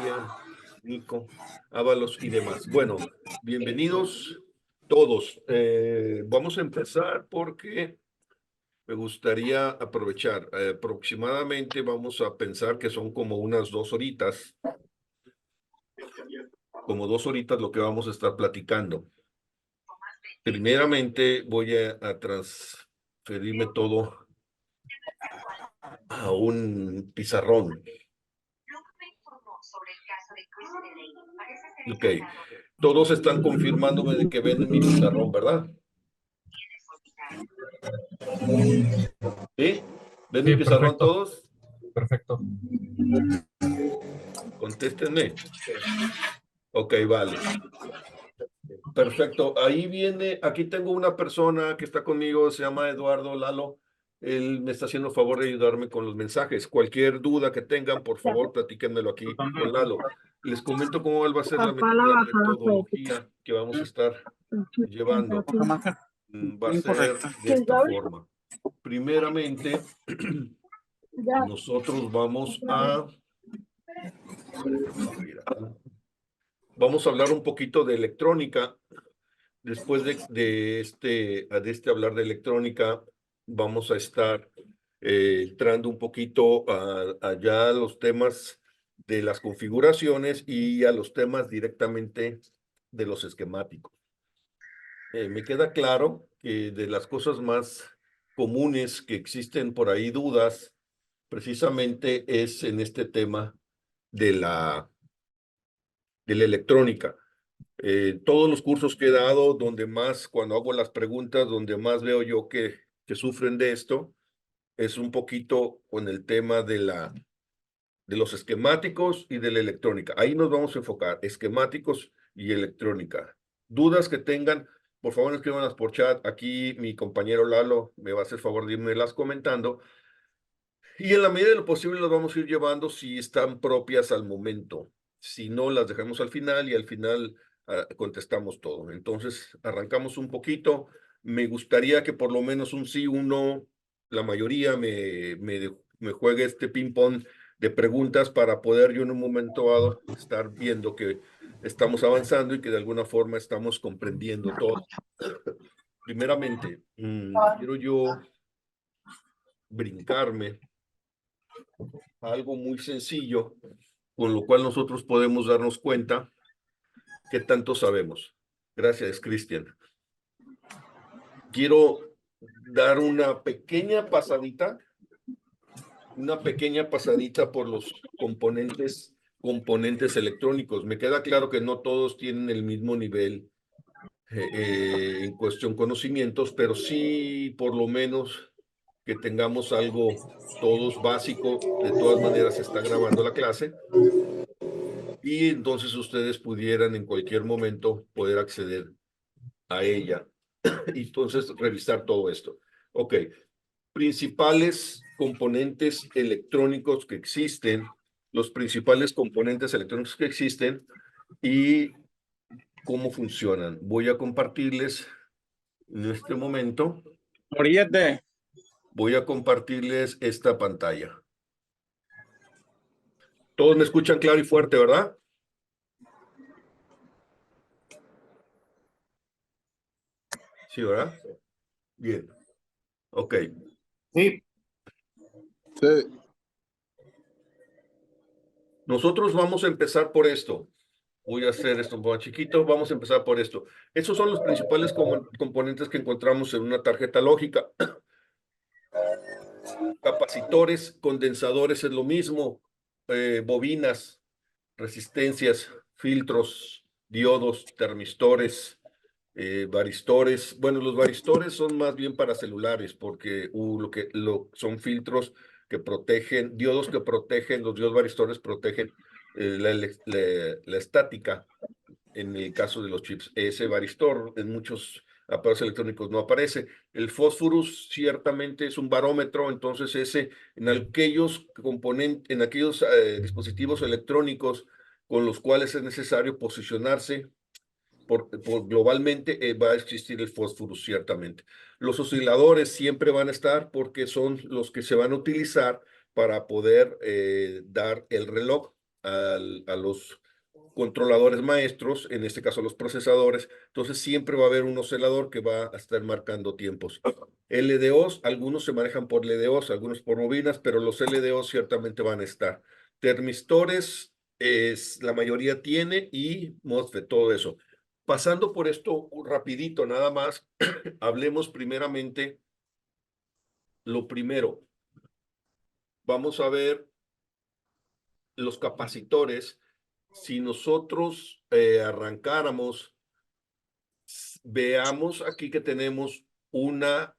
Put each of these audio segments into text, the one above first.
María, Nico, Ábalos y demás. Bueno, bienvenidos todos. Vamos a empezar porque me gustaría aprovechar. Aproximadamente vamos a pensar que son como unas 2 horitas, lo que vamos a estar platicando. Primeramente voy a transferirme todo a un pizarrón. Ok, todos están confirmándome de que ven mi pizarrón, ¿verdad? ¿Sí? ¿Ven mi Sí, pizarrón perfecto. todos? Perfecto. Contéstenme. Ok, vale. Perfecto. Ahí viene, aquí tengo una persona que está conmigo, se llama Eduardo Lalo. Él me está haciendo el favor de ayudarme con los mensajes. Cualquier duda que tengan, por favor, platíquenmelo aquí con Lalo. Les comento cómo va a ser la metodología que vamos a estar llevando. Va a ser de esta forma. Primeramente, nosotros vamos a hablar un poquito de electrónica. Después de este hablar de electrónica, vamos a estar entrando un poquito allá a los temas de las configuraciones y a los temas directamente de los esquemáticos. Me queda claro que de las cosas más comunes que existen por ahí dudas, precisamente es en este tema de la electrónica. Todos los cursos que he dado, donde más, cuando hago las preguntas, donde más veo yo que sufren de esto, es un poquito con el tema de los esquemáticos y de la electrónica. Ahí nos vamos a enfocar, esquemáticos y electrónica. Dudas que tengan, por favor, escríbanlas por chat. Aquí mi compañero Lalo me va a hacer favor de irmelas comentando. Y en la medida de lo posible las vamos a ir llevando si están propias al momento. Si no, las dejamos al final y al final contestamos todo. Entonces, arrancamos un poquito. Me gustaría que por lo menos un sí, un no, la mayoría me juegue este ping-pong de preguntas para poder yo en un momento dado estar viendo que estamos avanzando y que de alguna forma estamos comprendiendo todo. Primeramente, quiero yo brincarme algo muy sencillo, con lo cual nosotros podemos darnos cuenta qué tanto sabemos. Gracias, Cristian. Quiero dar una pequeña pasadita por los componentes electrónicos. Me queda claro que no todos tienen el mismo nivel en cuestión conocimientos, pero sí por lo menos que tengamos algo todos básico. De todas maneras, se está grabando la clase. Y entonces ustedes pudieran en cualquier momento poder acceder a ella y entonces revisar todo esto. Ok, principales componentes electrónicos que existen, los principales componentes electrónicos que existen y cómo funcionan. Voy a compartirles en este momento. Oríete. Voy a compartirles esta pantalla. Todos me escuchan claro y fuerte, ¿verdad? Sí, ¿verdad? Bien. Ok. Sí. Sí. Nosotros vamos a empezar por esto. Voy a hacer esto un poco chiquito. Vamos a empezar por esto. Esos son los principales componentes que encontramos en una tarjeta lógica. Capacitores, condensadores es lo mismo. Bobinas, resistencias, filtros, diodos, termistores, varistores. Bueno, los varistores son más bien para celulares porque son filtros que protegen, diodos que protegen, los diodos varistores protegen la estática en el caso de los chips. Ese varistor en muchos aparatos electrónicos no aparece. El fósforus ciertamente es un barómetro, entonces ese en aquellos componentes, en aquellos dispositivos electrónicos con los cuales es necesario posicionarse globalmente va a existir el fósforo ciertamente. Los osciladores siempre van a estar porque son los que se van a utilizar para poder dar el reloj a los controladores maestros, en este caso los procesadores. Entonces siempre va a haber un oscilador que va a estar marcando tiempos. LDOs, algunos se manejan por LDOs, algunos por bobinas, pero los LDOs ciertamente van a estar. Termistores, la mayoría tiene, y MOSFET, todo eso. Pasando por esto rapidito, nada más, hablemos primeramente, lo primero, vamos a ver los capacitores. Si nosotros arrancáramos, veamos aquí que tenemos una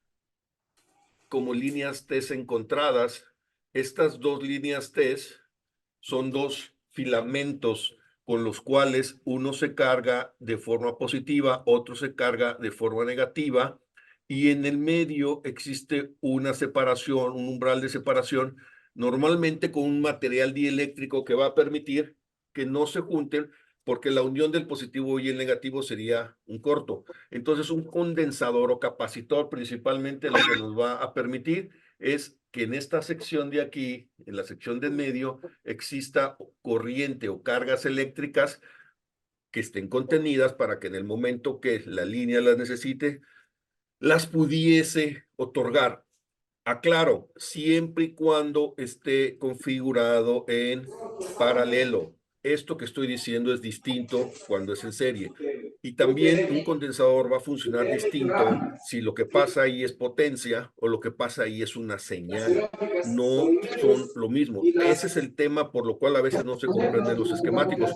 como líneas T encontradas. Estas dos líneas T son dos filamentos con los cuales uno se carga de forma positiva, otro se carga de forma negativa, y en el medio existe una separación, un umbral de separación, normalmente con un material dieléctrico que va a permitir que no se junten, porque la unión del positivo y el negativo sería un corto. Entonces, un condensador o capacitor principalmente lo que nos va a permitir es que en esta sección de aquí, en la sección del medio, exista corriente o cargas eléctricas que estén contenidas para que en el momento que la línea las necesite, las pudiese otorgar. Aclaro, siempre y cuando esté configurado en paralelo. Esto que estoy diciendo es distinto cuando es en serie. Y también un condensador va a funcionar distinto si lo que pasa ahí es potencia o lo que pasa ahí es una señal. No son lo mismo. Ese es el tema por lo cual a veces no se comprenden los esquemáticos,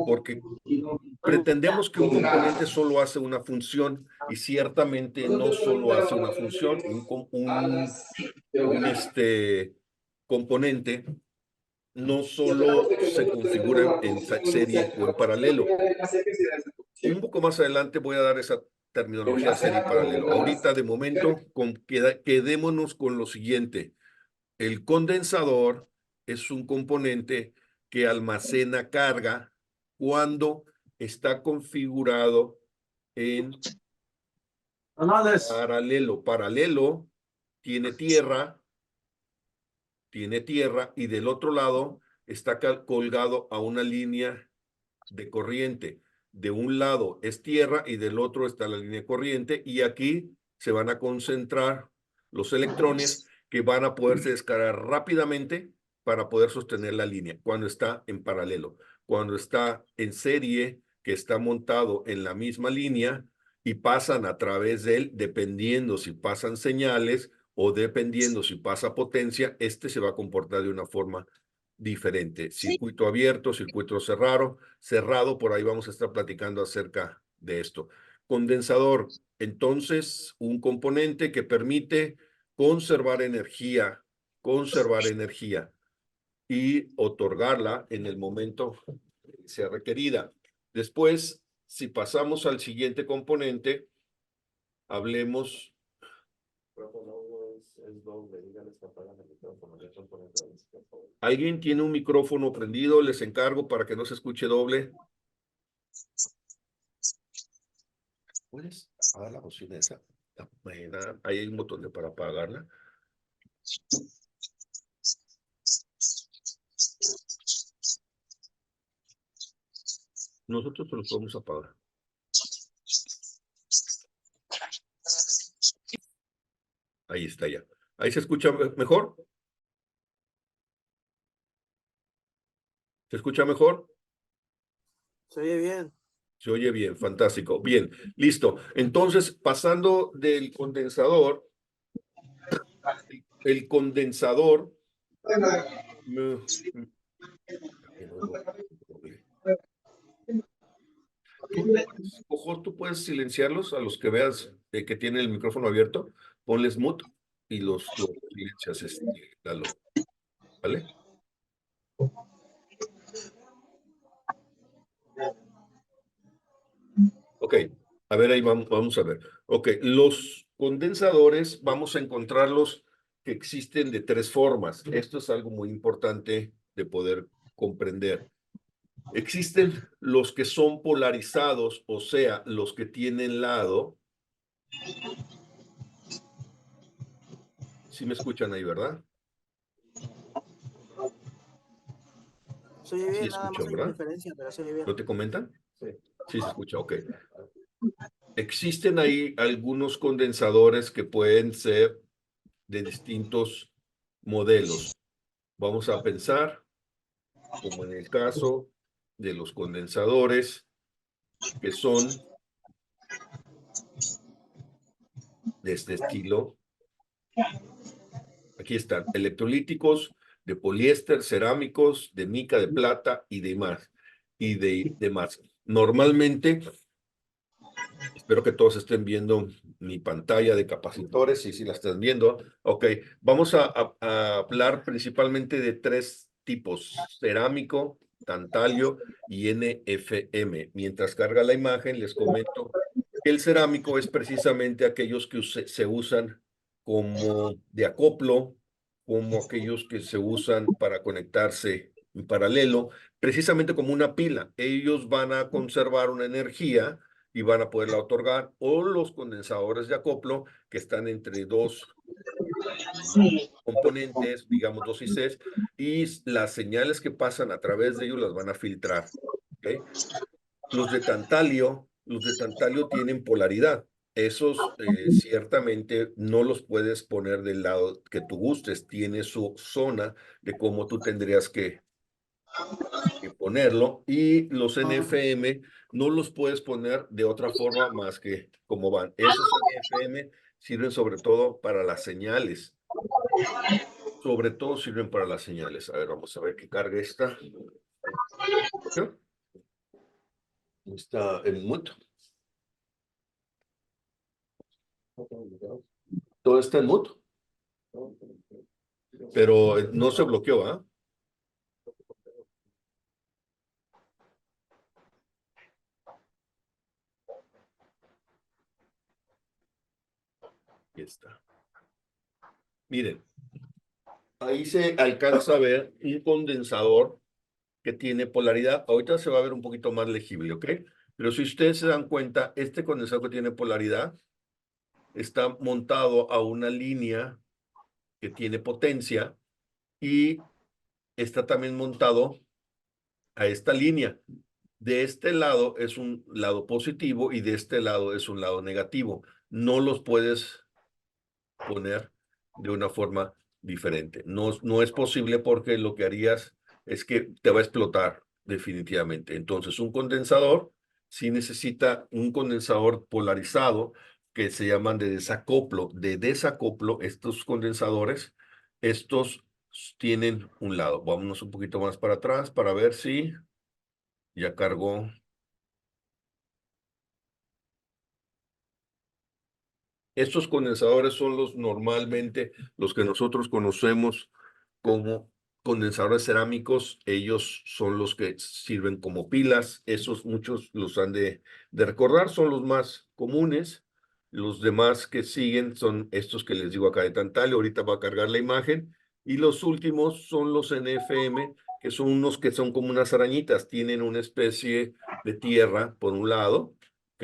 porque pretendemos que un componente solo hace una función, y ciertamente no solo hace una función. Un componente no solo se configura en serie o en paralelo. Un poco más adelante voy a dar esa terminología serie y paralelo. Ahorita, de momento, quedémonos con lo siguiente. El condensador es un componente que almacena carga cuando está configurado en paralelo. Paralelo tiene tierra, y del otro lado está colgado a una línea de corriente. De un lado es tierra y del otro está la línea de corriente, y aquí se van a concentrar los electrones que van a poderse descargar rápidamente para poder sostener la línea cuando está en paralelo. Cuando está en serie, que está montado en la misma línea y pasan a través de él, dependiendo si pasan señales o dependiendo si pasa potencia, se va a comportar de una forma diferente. Circuito abierto, circuito cerrado, por ahí vamos a estar platicando acerca de esto. Condensador, entonces, un componente que permite conservar energía y otorgarla en el momento que sea requerida. Después, si pasamos al siguiente componente, hablemos. ¿Alguien tiene un micrófono prendido? Les encargo para que no se escuche doble. ¿Puedes apagar la bocina esa? Ahí hay un botón para apagarla. Nosotros se los podemos apagar. Ahí está ya. ¿Ahí se escucha mejor? ¿Se escucha mejor? Se oye bien. Se oye bien, fantástico. Bien, listo. Entonces, pasando del condensador, el condensador. Tú puedes silenciarlos a los que veas que tienen el micrófono abierto. Ponles mute y los silencias, Lalo. ¿Vale? Ok, a ver, ahí vamos a ver. Ok, los condensadores vamos a encontrarlos que existen de tres formas. Esto es algo muy importante de poder comprender. Existen los que son polarizados, o sea, los que tienen lado. ¿Sí me escuchan ahí, verdad? Se oye bien, Sí nada escucha, más hay ¿verdad? interferencia, pero se oye bien. ¿No te comentan? Sí se escucha, ok. Existen ahí algunos condensadores que pueden ser de distintos modelos. Vamos a pensar, como en el caso de los condensadores, que son de este estilo. Aquí están, electrolíticos de poliéster, cerámicos, de mica de plata y demás. Y demás. Normalmente, espero que todos estén viendo mi pantalla de capacitores, y si la están viendo, ok, vamos a hablar principalmente de tres tipos, cerámico, tantalio y NFM. Mientras carga la imagen, les comento que el cerámico es precisamente aquellos que se usan como de acoplo, como aquellos que se usan para conectarse en paralelo, precisamente como una pila. Ellos van a conservar una energía y van a poderla otorgar, o los condensadores de acoplo que están entre dos componentes, digamos 2 y 6, y las señales que pasan a través de ellos las van a filtrar. ¿Okay? Los de tantalio tienen polaridad. Esos ciertamente no los puedes poner del lado que tú gustes. Tiene su zona de cómo tú tendrías que ponerlo. Y los NFM no los puedes poner de otra forma más que como van. Esos NFM sirven sobre todo para las señales. Sobre todo sirven para las señales. A ver, vamos a ver que cargue esta. ¿Okay? Está en mute. Todo está en mute. Pero no se bloqueó, ¿ah? Ahí está. Miren, ahí se alcanza a ver un condensador que tiene polaridad. Ahorita se va a ver un poquito más legible, ¿ok? Pero si ustedes se dan cuenta, este condensador que tiene polaridad está montado a una línea que tiene potencia y está también montado a esta línea. De este lado es un lado positivo y de este lado es un lado negativo. No los puedes poner de una forma diferente. No es posible porque lo que harías es que te va a explotar definitivamente. Entonces, un condensador sí necesita un condensador polarizado que se llaman de desacoplo. De desacoplo, estos condensadores, estos tienen un lado. Vámonos un poquito más para atrás para ver si ya cargó. Estos condensadores son normalmente los que nosotros conocemos como condensadores cerámicos. Ellos son los que sirven como pilas. Esos muchos los han de recordar, son los más comunes. Los demás que siguen son estos que les digo acá de tantalio. Ahorita va a cargar la imagen. Y los últimos son los NFM, que son unos que son como unas arañitas. Tienen una especie de tierra por un lado, ¿ok?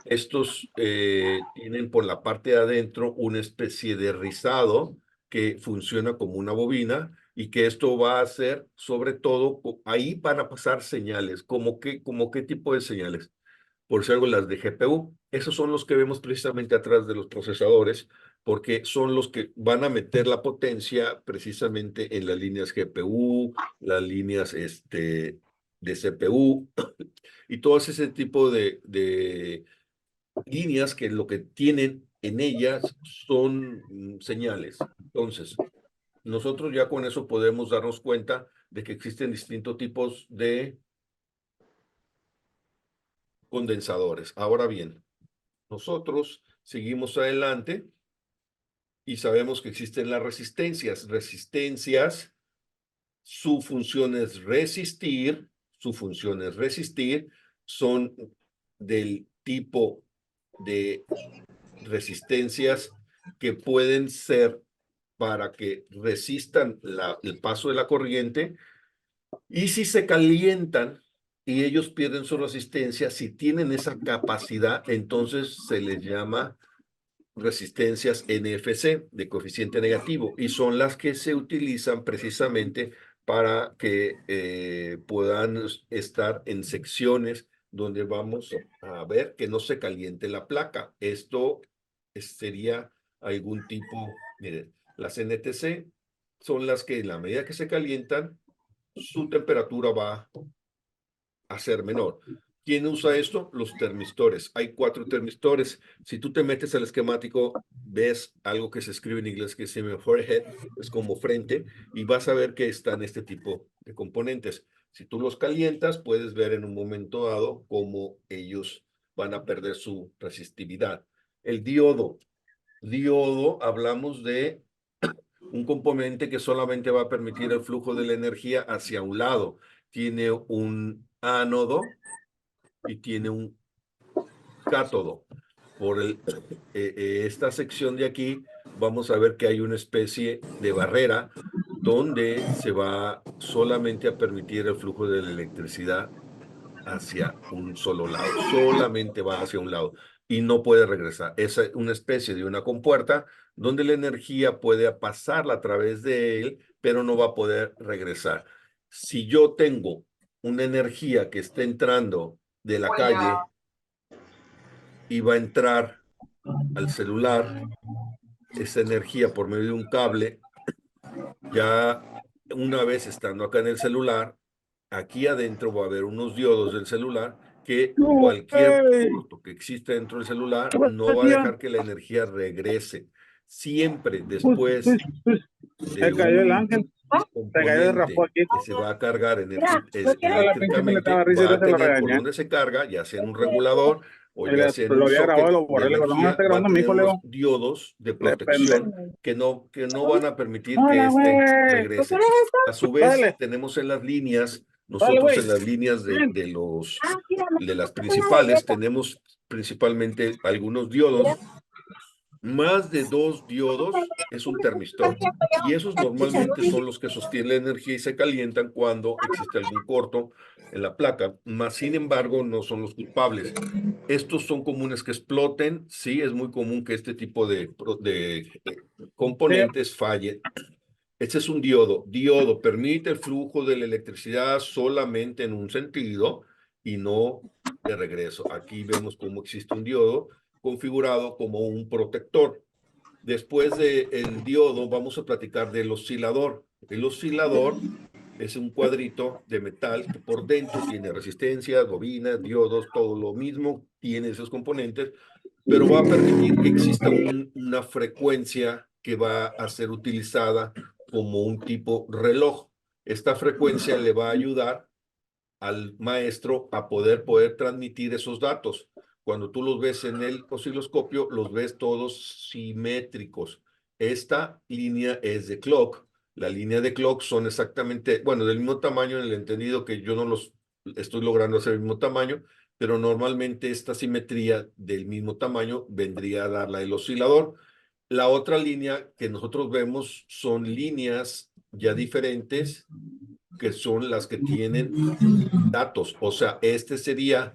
Estos tienen por la parte de adentro una especie de rizado que funciona como una bobina y que esto va a hacer, sobre todo, ahí van a pasar señales. Como qué tipo de señales? Por si algo, las de GPU. Esos son los que vemos precisamente atrás de los procesadores, porque son los que van a meter la potencia precisamente en las líneas GPU, las líneas de CPU y todo ese tipo de líneas que lo que tienen en ellas son señales. Entonces, nosotros ya con eso podemos darnos cuenta de que existen distintos tipos de condensadores. Ahora bien, nosotros seguimos adelante y sabemos que existen las resistencias. Resistencias, su función es resistir, son del tipo de resistencias que pueden ser para que resistan el paso de la corriente, y si se calientan y ellos pierden su resistencia, si tienen esa capacidad, entonces se les llama resistencias NFC de coeficiente negativo, y son las que se utilizan precisamente para que puedan estar en secciones donde vamos a ver que no se caliente la placa. Esto sería algún tipo, miren, las NTC son las que en la medida que se calientan, su temperatura va a ser menor. ¿Quién usa esto? Los termistores. Hay 4 termistores. Si tú te metes al esquemático, ves algo que se escribe en inglés que se llama forehead, es como frente, y vas a ver que están este tipo de componentes. Si tú los calientas, puedes ver en un momento dado cómo ellos van a perder su resistividad. El diodo. Diodo, hablamos de un componente que solamente va a permitir el flujo de la energía hacia un lado. Tiene un ánodo y tiene un cátodo. Por esta sección de aquí, vamos a ver que hay una especie de barrera donde se va solamente a permitir el flujo de la electricidad hacia un solo lado, solamente va hacia un lado y no puede regresar. Es una especie de una compuerta donde la energía puede pasarla a través de él, pero no va a poder regresar. Si yo tengo una energía que está entrando de la calle y va a entrar al celular, esa energía por medio de un cable, ya una vez estando acá en el celular, aquí adentro va a haber unos diodos del celular que cualquier corto que exista dentro del celular no va a dejar que la energía regrese. Siempre después de Se cayó el un ángel. Se cayó el raspó componente aquí. que se va a cargar A la pinche que le estaba eléctricamente, risa y va yo a se lo tener por regañé. donde se carga, ya sea en un regulador o Y ya sea en lo un había grabado y socket lo de borré. Le digo, no me energía, está va a grabando mi tener hijo, le unos digo. diodos de De protección pendejo. que no van a permitir que Hola, güey. regrese. A su vez, Dale, tenemos en las líneas, dale, nosotros güey. en las líneas Ven. de las principales, tenemos principalmente algunos diodos. Más de 2 diodos es un termistor. Y esos normalmente son los que sostienen la energía y se calientan cuando existe algún corto en la placa. Más sin embargo, no son los culpables. Estos son comunes que exploten. Sí, es muy común que este tipo de Sí, componentes fallen. Este es un diodo. Diodo permite el flujo de la electricidad solamente en un sentido y no de regreso. Aquí vemos cómo existe un diodo configurado como un protector. Después del diodo, vamos a platicar del oscilador. El oscilador es un cuadrito de metal que por dentro tiene resistencias, bobinas, diodos, todo lo mismo, tiene esos componentes, pero va a permitir que exista una frecuencia que va a ser utilizada como un tipo reloj. Esta frecuencia le va a ayudar al maestro a poder transmitir esos datos. Cuando tú los ves en el osciloscopio, los ves todos simétricos. Esta línea es de clock. La línea de clock son exactamente, bueno, del mismo tamaño en el entendido que yo no los estoy logrando hacer el mismo tamaño, pero normalmente esta simetría del mismo tamaño vendría a darla el oscilador. La otra línea que nosotros vemos son líneas ya diferentes, que son las que tienen datos. O sea, este sería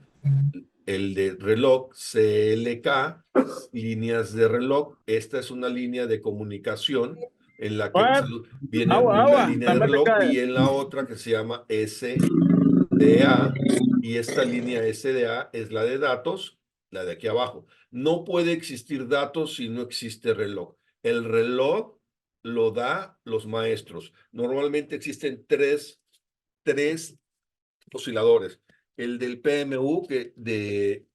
el de reloj CLK, líneas de reloj. Esta es una línea de comunicación en la que what? viene Agua, una agua. línea de También te reloj cae. y en la otra que se llama SDA. Y esta línea SDA es la de datos, la de aquí abajo. No puede existir datos si no existe reloj. El reloj lo da los maestros. Normalmente existen tres osciladores. El del PMU, del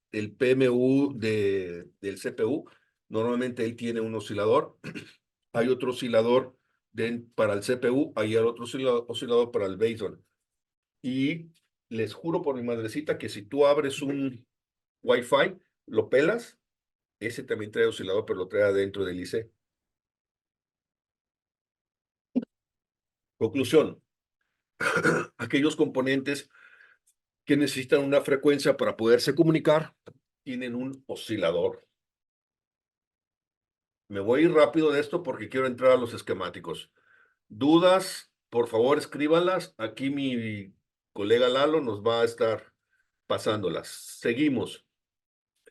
CPU, normalmente él tiene un oscilador. Hay otro oscilador para el CPU, hay otro oscilador para el Baseline. Y les juro por mi madrecita que si tú abres un Wi-Fi, lo pelas, ese también trae oscilador, pero lo trae adentro del IC. Conclusión, aquellos componentes que necesitan una frecuencia para poderse comunicar tienen un oscilador. Me voy a ir rápido de esto porque quiero entrar a los esquemáticos. Dudas, por favor, escríbanlas. Aquí mi colega Lalo nos va a estar pasándolas. Seguimos.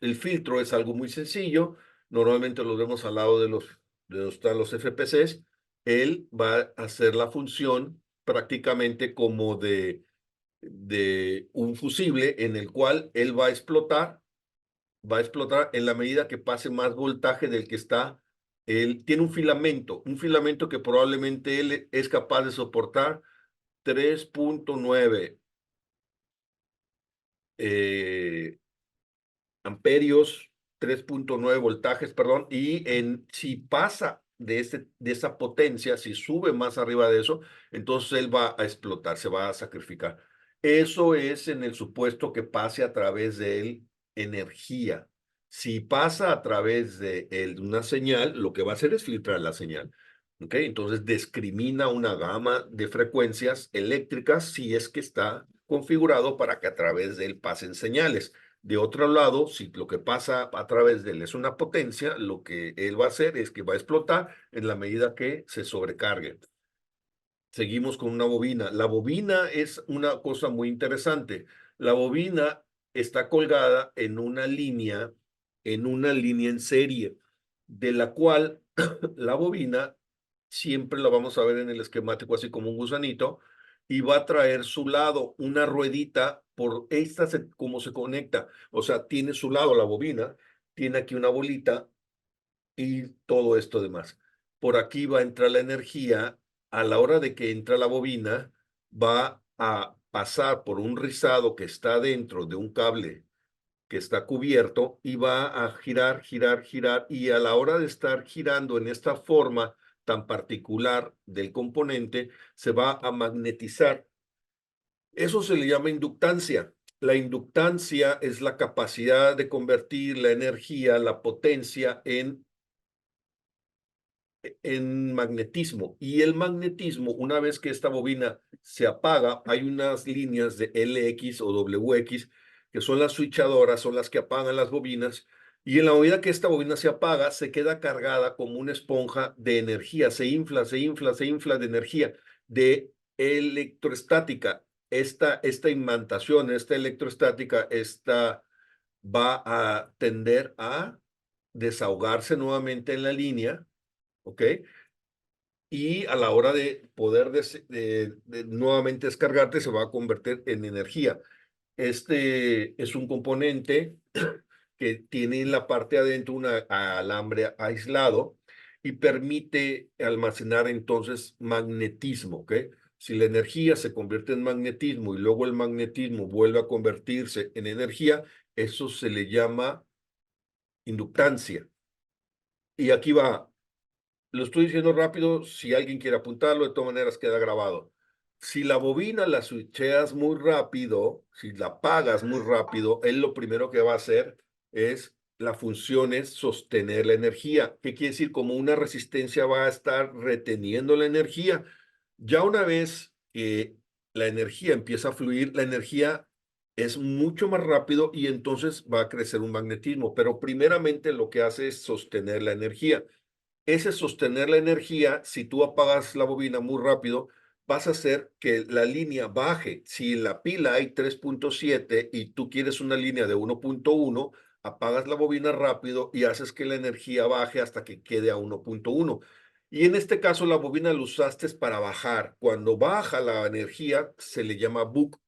El filtro es algo muy sencillo. Normalmente lo vemos al lado de donde están los FPCs. Él va a hacer la función prácticamente como de un fusible en el cual él va a explotar en la medida que pase más voltaje del que está. Él tiene un filamento que probablemente él es capaz de soportar 3.9 amperios, 3.9 voltajes, perdón, y si pasa de esa potencia, si sube más arriba de eso, entonces él va a explotar, se va a sacrificar. Eso es en el supuesto que pase a través de él energía. Si pasa a través de él una señal, lo que va a hacer es filtrar la señal. ¿Ok? Entonces discrimina una gama de frecuencias eléctricas si es que está configurado para que a través de él pasen señales. De otro lado, si lo que pasa a través de él es una potencia, lo que él va a hacer es que va a explotar en la medida que se sobrecargue. Seguimos con una bobina. La bobina es una cosa muy interesante. La bobina está colgada en una línea en serie, de la cual la bobina siempre la vamos a ver en el esquemático así como un gusanito, y va a traer su lado, una ruedita, por esta cómo se conecta. O sea, tiene su lado la bobina, tiene aquí una bolita y todo esto demás. Por aquí va a entrar la energía. A la hora de que entra la bobina, va a pasar por un rizado que está dentro de un cable que está cubierto y va a girar, girar, girar. Y a la hora de estar girando en esta forma tan particular del componente, se va a magnetizar. Eso se le llama inductancia. La inductancia es la capacidad de convertir la energía, la potencia en magnetismo. Y el magnetismo, una vez que esta bobina se apaga, hay unas líneas de LX o WX, que son las switchadoras, son las que apagan las bobinas. Y en la medida que esta bobina se apaga, se queda cargada como una esponja de energía, se infla, se infla, se infla de energía, de electroestática. Esta imantación, esta electroestática, va a tender a desahogarse nuevamente en la línea. ¿Ok? Y a la hora de poder de nuevamente descargarte, se va a convertir en energía. Este es un componente que tiene en la parte adentro un alambre aislado y permite almacenar entonces magnetismo, ¿ok? Si la energía se convierte en magnetismo y luego el magnetismo vuelve a convertirse en energía, eso se le llama inductancia. Y aquí va. Lo estoy diciendo rápido, si alguien quiere apuntarlo, de todas maneras queda grabado. Si la bobina la switcheas muy rápido, si la apagas muy rápido, él lo primero que va a hacer es, la función es sostener la energía. ¿Qué quiere decir? Como una resistencia va a estar reteniendo la energía. Ya una vez que la energía empieza a fluir, la energía es mucho más rápido y entonces va a crecer un magnetismo. Pero primeramente lo que hace es sostener la energía. Ese sostener la energía, si tú apagas la bobina muy rápido, vas a hacer que la línea baje. Si en la pila hay 3.7 y tú quieres una línea de 1.1, apagas la bobina rápido y haces que la energía baje hasta que quede a 1.1. Y en este caso la bobina la usaste para bajar. Cuando baja la energía se le llama buck.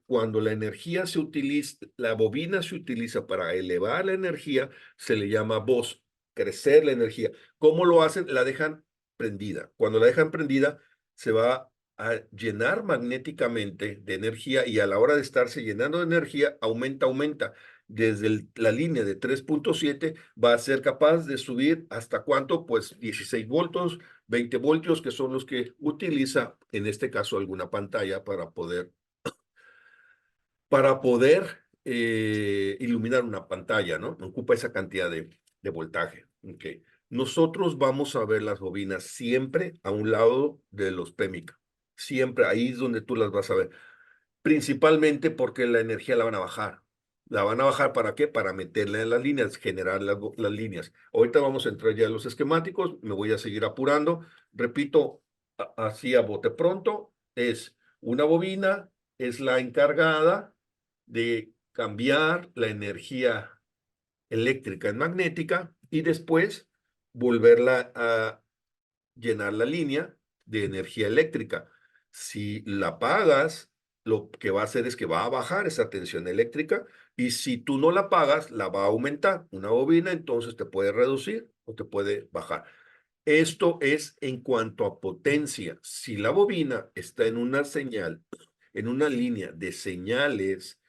Cuando la energía se utiliza, la bobina se utiliza para elevar la energía, se le llama voz, crecer la energía. ¿Cómo lo hacen? La dejan prendida. Cuando la dejan prendida, se va a llenar magnéticamente de energía y a la hora de estarse llenando de energía, aumenta. Desde la línea de 3.7 va a ser capaz de subir hasta ¿cuánto? Pues 16 voltios, 20 voltios, que son los que utiliza, en este caso, alguna pantalla para poder iluminar una pantalla, ¿no? Ocupa esa cantidad de voltaje. Okay. Nosotros vamos a ver las bobinas siempre a un lado de los PEMIC. Siempre, ahí es donde tú las vas a ver. Principalmente porque la energía la van a bajar. ¿La van a bajar para qué? Para meterla en las líneas, generar las líneas. Ahorita vamos a entrar ya en los esquemáticos, me voy a seguir apurando. Repito, así a bote pronto, es una bobina, es la encargada de cambiar la energía eléctrica en magnética y después volverla a llenar la línea de energía eléctrica. Si la apagas, lo que va a hacer es que va a bajar esa tensión eléctrica y si tú no la apagas, la va a aumentar. Una bobina entonces te puede reducir o te puede bajar. Esto es en cuanto a potencia. Si la bobina está en una señal, en una línea de señales,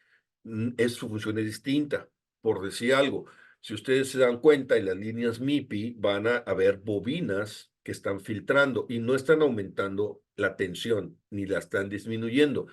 su función es distinta. Por decir algo, si ustedes se dan cuenta, en las líneas MIPI van a haber bobinas que están filtrando y no están aumentando la tensión ni la están disminuyendo.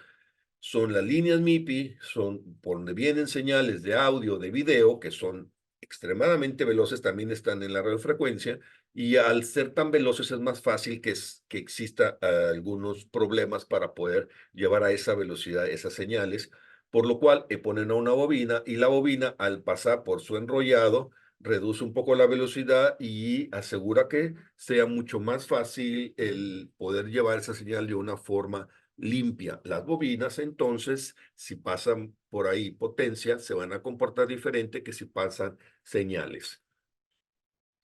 Son las líneas MIPI, son por donde vienen señales de audio, de video, que son extremadamente veloces, también están en la radiofrecuencia, y al ser tan veloces es más fácil que exista algunos problemas para poder llevar a esa velocidad esas señales, por lo cual ponen a una bobina y la bobina al pasar por su enrollado reduce un poco la velocidad y asegura que sea mucho más fácil el poder llevar esa señal de una forma limpia. Las bobinas, entonces, si pasan por ahí potencia, se van a comportar diferente que si pasan señales.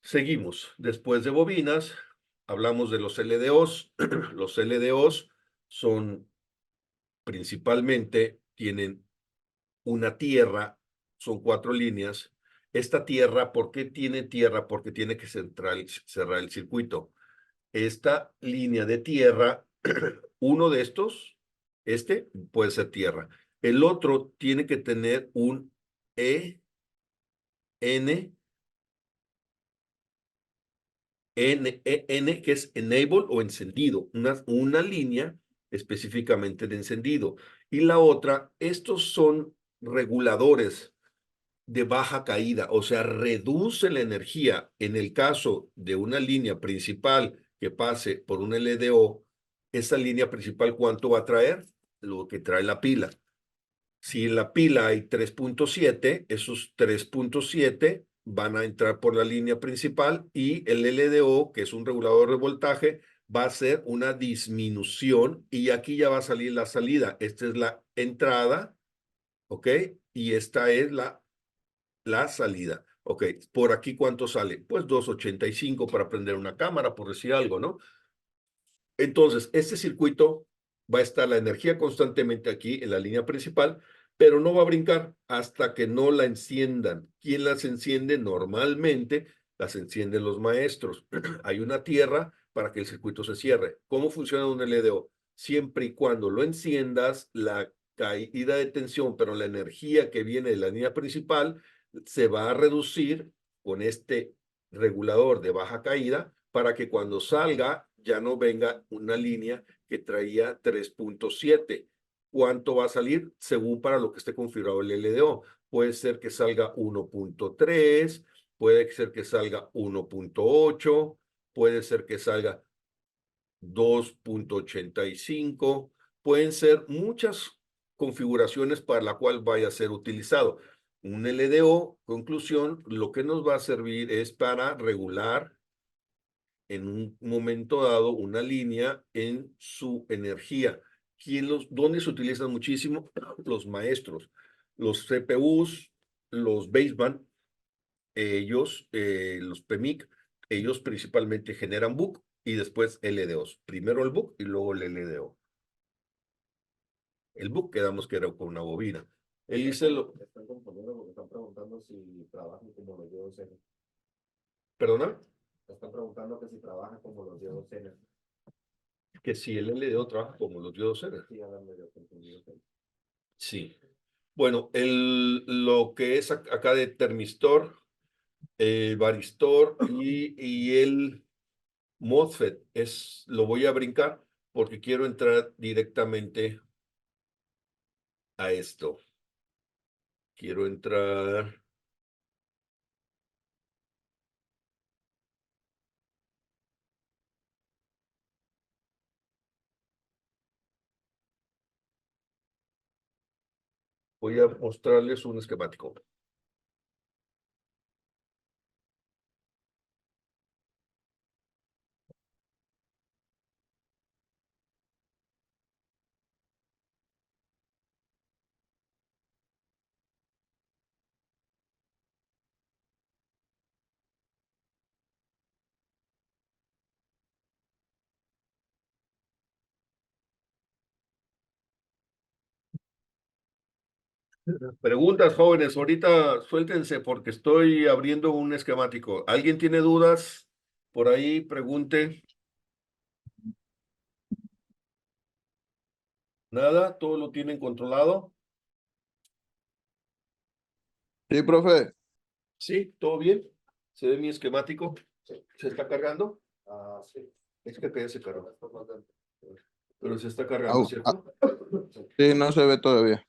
Seguimos. Después de bobinas, hablamos de los LDOs. Los LDOs son principalmente, tienen una tierra, son 4 líneas. Esta tierra, ¿por qué tiene tierra? Porque tiene que cerrar el circuito. Esta línea de tierra, uno de estos, este puede ser tierra. El otro tiene que tener un N, que es enable o encendido, una línea específicamente de encendido. Y la otra, estos son reguladores de baja caída, o sea, reduce la energía. En el caso de una línea principal que pase por un LDO, esa línea principal, ¿cuánto va a traer? Lo que trae la pila. Si en la pila hay 3.7, esos 3.7 van a entrar por la línea principal y el LDO, que es un regulador de voltaje, va a hacer una disminución y aquí ya va a salir la salida. Esta es la entrada, ¿ok? Y esta es la salida. Ok, por aquí ¿cuánto sale? Pues 285 para prender una cámara, por decir algo, ¿no? Entonces, este circuito va a estar la energía constantemente aquí en la línea principal, pero no va a brincar hasta que no la enciendan. ¿Quién las enciende? Normalmente las encienden los maestros. Hay una tierra para que el circuito se cierre. ¿Cómo funciona un LDO? Siempre y cuando lo enciendas, la caída de tensión, pero la energía que viene de la línea principal se va a reducir con este regulador de baja caída para que cuando salga ya no venga una línea que traía 3.7. ¿Cuánto va a salir? Según para lo que esté configurado el LDO. Puede ser que salga 1.3, puede ser que salga 1.8, puede ser que salga 2.85. Pueden ser muchas configuraciones para la cual vaya a ser utilizado. Un LDO, conclusión, lo que nos va a servir es para regular en un momento dado una línea en su energía. ¿Dónde se utilizan muchísimo? Los maestros, los CPUs, los baseband, ellos, los PMIC, ellos principalmente generan book y después LDOs. Primero el book y luego el LDO. El book quedamos que era con una bobina. Él dice lo... Están confundiendo porque están preguntando si trabajan como los diodos Zener. ¿Perdona? Están preguntando que si trabajan como los diodos Zener. Que si el LDO trabaja como los diodos Zener. Sí, hablan medio confundido. Sí. Bueno, lo que es acá de termistor, el varistor y el MOSFET lo voy a brincar porque quiero entrar directamente a esto. Quiero entrar. Voy a mostrarles un esquemático. Preguntas, jóvenes, ahorita suéltense porque estoy abriendo un esquemático. ¿Alguien tiene dudas? Por ahí pregunte. Nada, todo lo tienen controlado. Sí, profe. Sí, todo bien. ¿Se ve mi esquemático? ¿Se está cargando? Ah, sí. Es que acá ya se cargó. Pero se está cargando, Au, ¿cierto? Sí, no se ve todavía.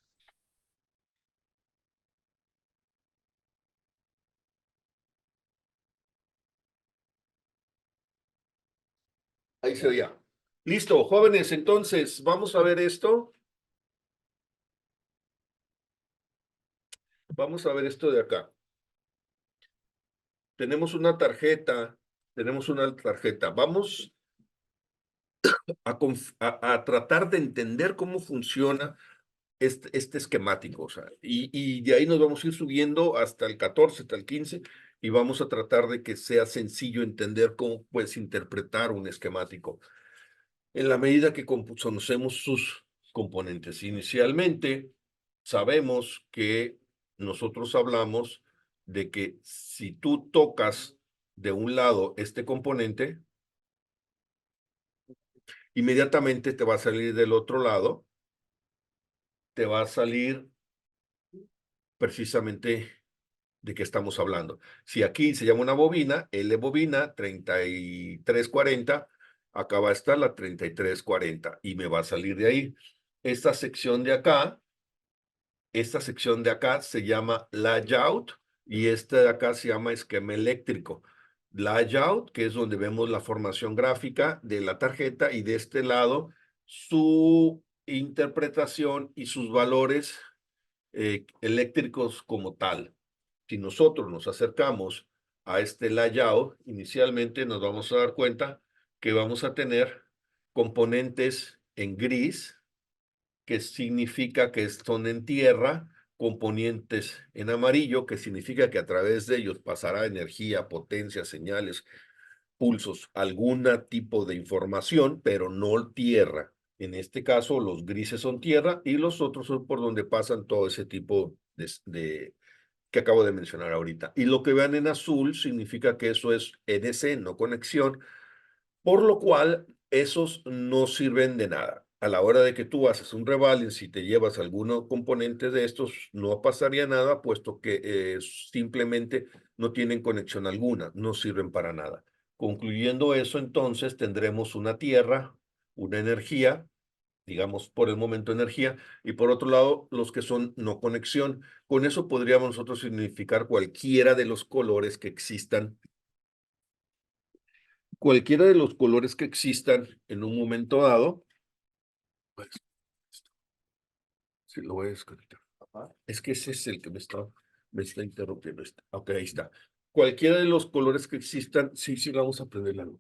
Ahí se veía. Listo, jóvenes, entonces vamos a ver esto. Vamos a ver esto de acá. Tenemos una tarjeta. Vamos a tratar de entender cómo funciona este esquemático. O sea, y de ahí nos vamos a ir subiendo hasta el 14, hasta el 15, y vamos a tratar de que sea sencillo entender cómo puedes interpretar un esquemático en la medida que conocemos sus componentes. Inicialmente, sabemos que nosotros hablamos de que si tú tocas de un lado este componente, inmediatamente te va a salir del otro lado, te va a salir precisamente de qué estamos hablando. Si aquí se llama una bobina, L bobina 3340, acá va a estar la 3340 y me va a salir de ahí. Esta sección de acá se llama layout y esta de acá se llama esquema eléctrico. Layout, que es donde vemos la formación gráfica de la tarjeta, y de este lado su interpretación y sus valores eléctricos como tal. Si nosotros nos acercamos a este layout, inicialmente nos vamos a dar cuenta que vamos a tener componentes en gris, que significa que son en tierra, componentes en amarillo, que significa que a través de ellos pasará energía, potencia, señales, pulsos, algún tipo de información, pero no tierra. En este caso, los grises son tierra y los otros son por donde pasan todo ese tipo de que acabo de mencionar ahorita. Y lo que vean en azul significa que eso es NC, no conexión, por lo cual esos no sirven de nada. A la hora de que tú haces un rebalance, si te llevas algunos componentes de estos, no pasaría nada, puesto que simplemente no tienen conexión alguna, no sirven para nada. Concluyendo eso, entonces tendremos una tierra, una energía, digamos por el momento energía, y por otro lado los que son no conexión. Con eso podríamos nosotros significar cualquiera de los colores que existan en un momento dado. Pues, sí, lo voy a desconectar. Es que ese es el que me está interrumpiendo. Ok, ahí está. Cualquiera de los colores que existan, sí, sí, vamos a prender la luz.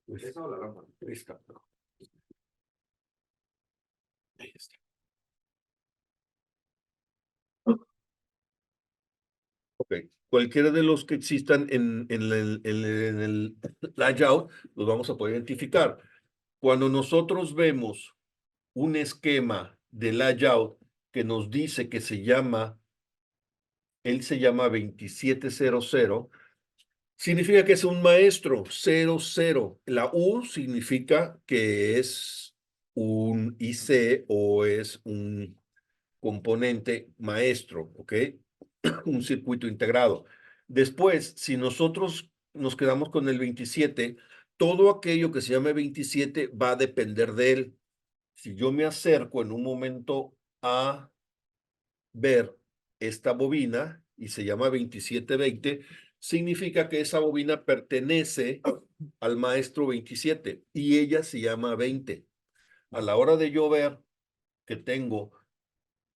Esa o la lámpara. Ahí está. Ahí está. Ok, cualquiera de los que existan en el layout, los vamos a poder identificar. Cuando nosotros vemos un esquema de layout que nos dice que él se llama 2700, significa que es un maestro, 00. La U significa que es un IC o es un componente maestro, ¿ok? Un circuito integrado. Después, si nosotros nos quedamos con el 27, todo aquello que se llame 27 va a depender de él. Si yo me acerco en un momento a ver esta bobina y se llama 2720, significa que esa bobina pertenece al maestro 27 y ella se llama 20. A la hora de yo ver que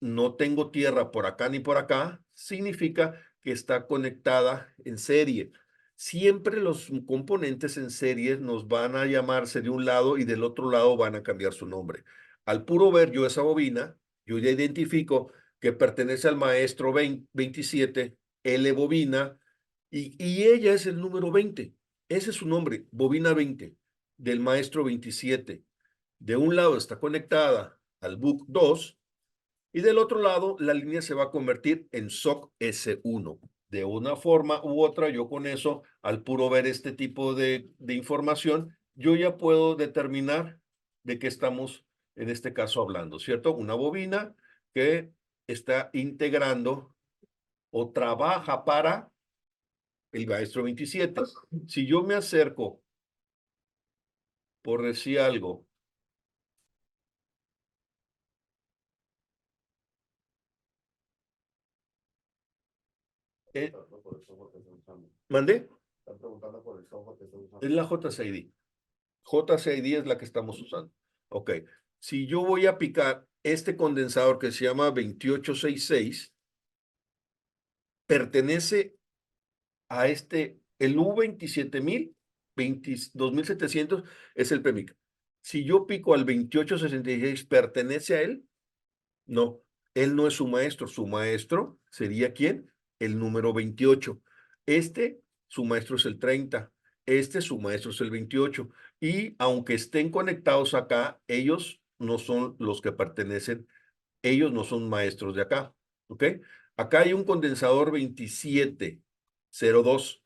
no tengo tierra por acá ni por acá, significa que está conectada en serie. Siempre los componentes en serie nos van a llamarse de un lado y del otro lado van a cambiar su nombre. Al puro ver yo esa bobina, yo ya identifico que pertenece al maestro 27, L bobina, y ella es el número 20. Ese es su nombre, bobina 20, del maestro 27. De un lado está conectada al book 2 Y del otro lado, la línea se va a convertir en SOC S1. De una forma u otra, yo con eso, al puro ver este tipo de información, yo ya puedo determinar de qué estamos en este caso hablando, ¿cierto? Una bobina que está integrando o trabaja para el maestro 27. Si yo me acerco, por decir algo, Por el software que estoy usando. ¿mandé? Están preguntando por el software que estoy usando. Es la JCID. JCID es la que estamos usando. Ok. Si yo voy a picar este condensador que se llama 2866, pertenece a el U27000, 22700 es el PMIC. Si yo pico al 2866, ¿pertenece a él? No, él no es su maestro sería ¿quién? El número 28. Su maestro es el 30. Su maestro es el 28. Y aunque estén conectados acá, ellos no son los que pertenecen, ellos no son maestros de acá, ¿ok? Acá hay un condensador 2702.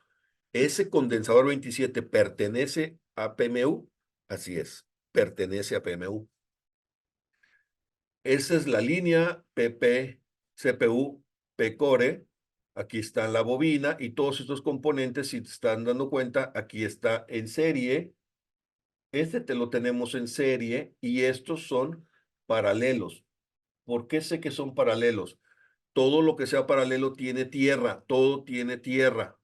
Ese condensador 27 pertenece a PMU, así es, pertenece a PMU. Esa es la línea PP, CPU, PCore. Aquí está la bobina y todos estos componentes, si te están dando cuenta, aquí está en serie. Este te lo tenemos en serie y estos son paralelos. ¿Por qué sé que son paralelos? Todo lo que sea paralelo tiene tierra, todo tiene tierra.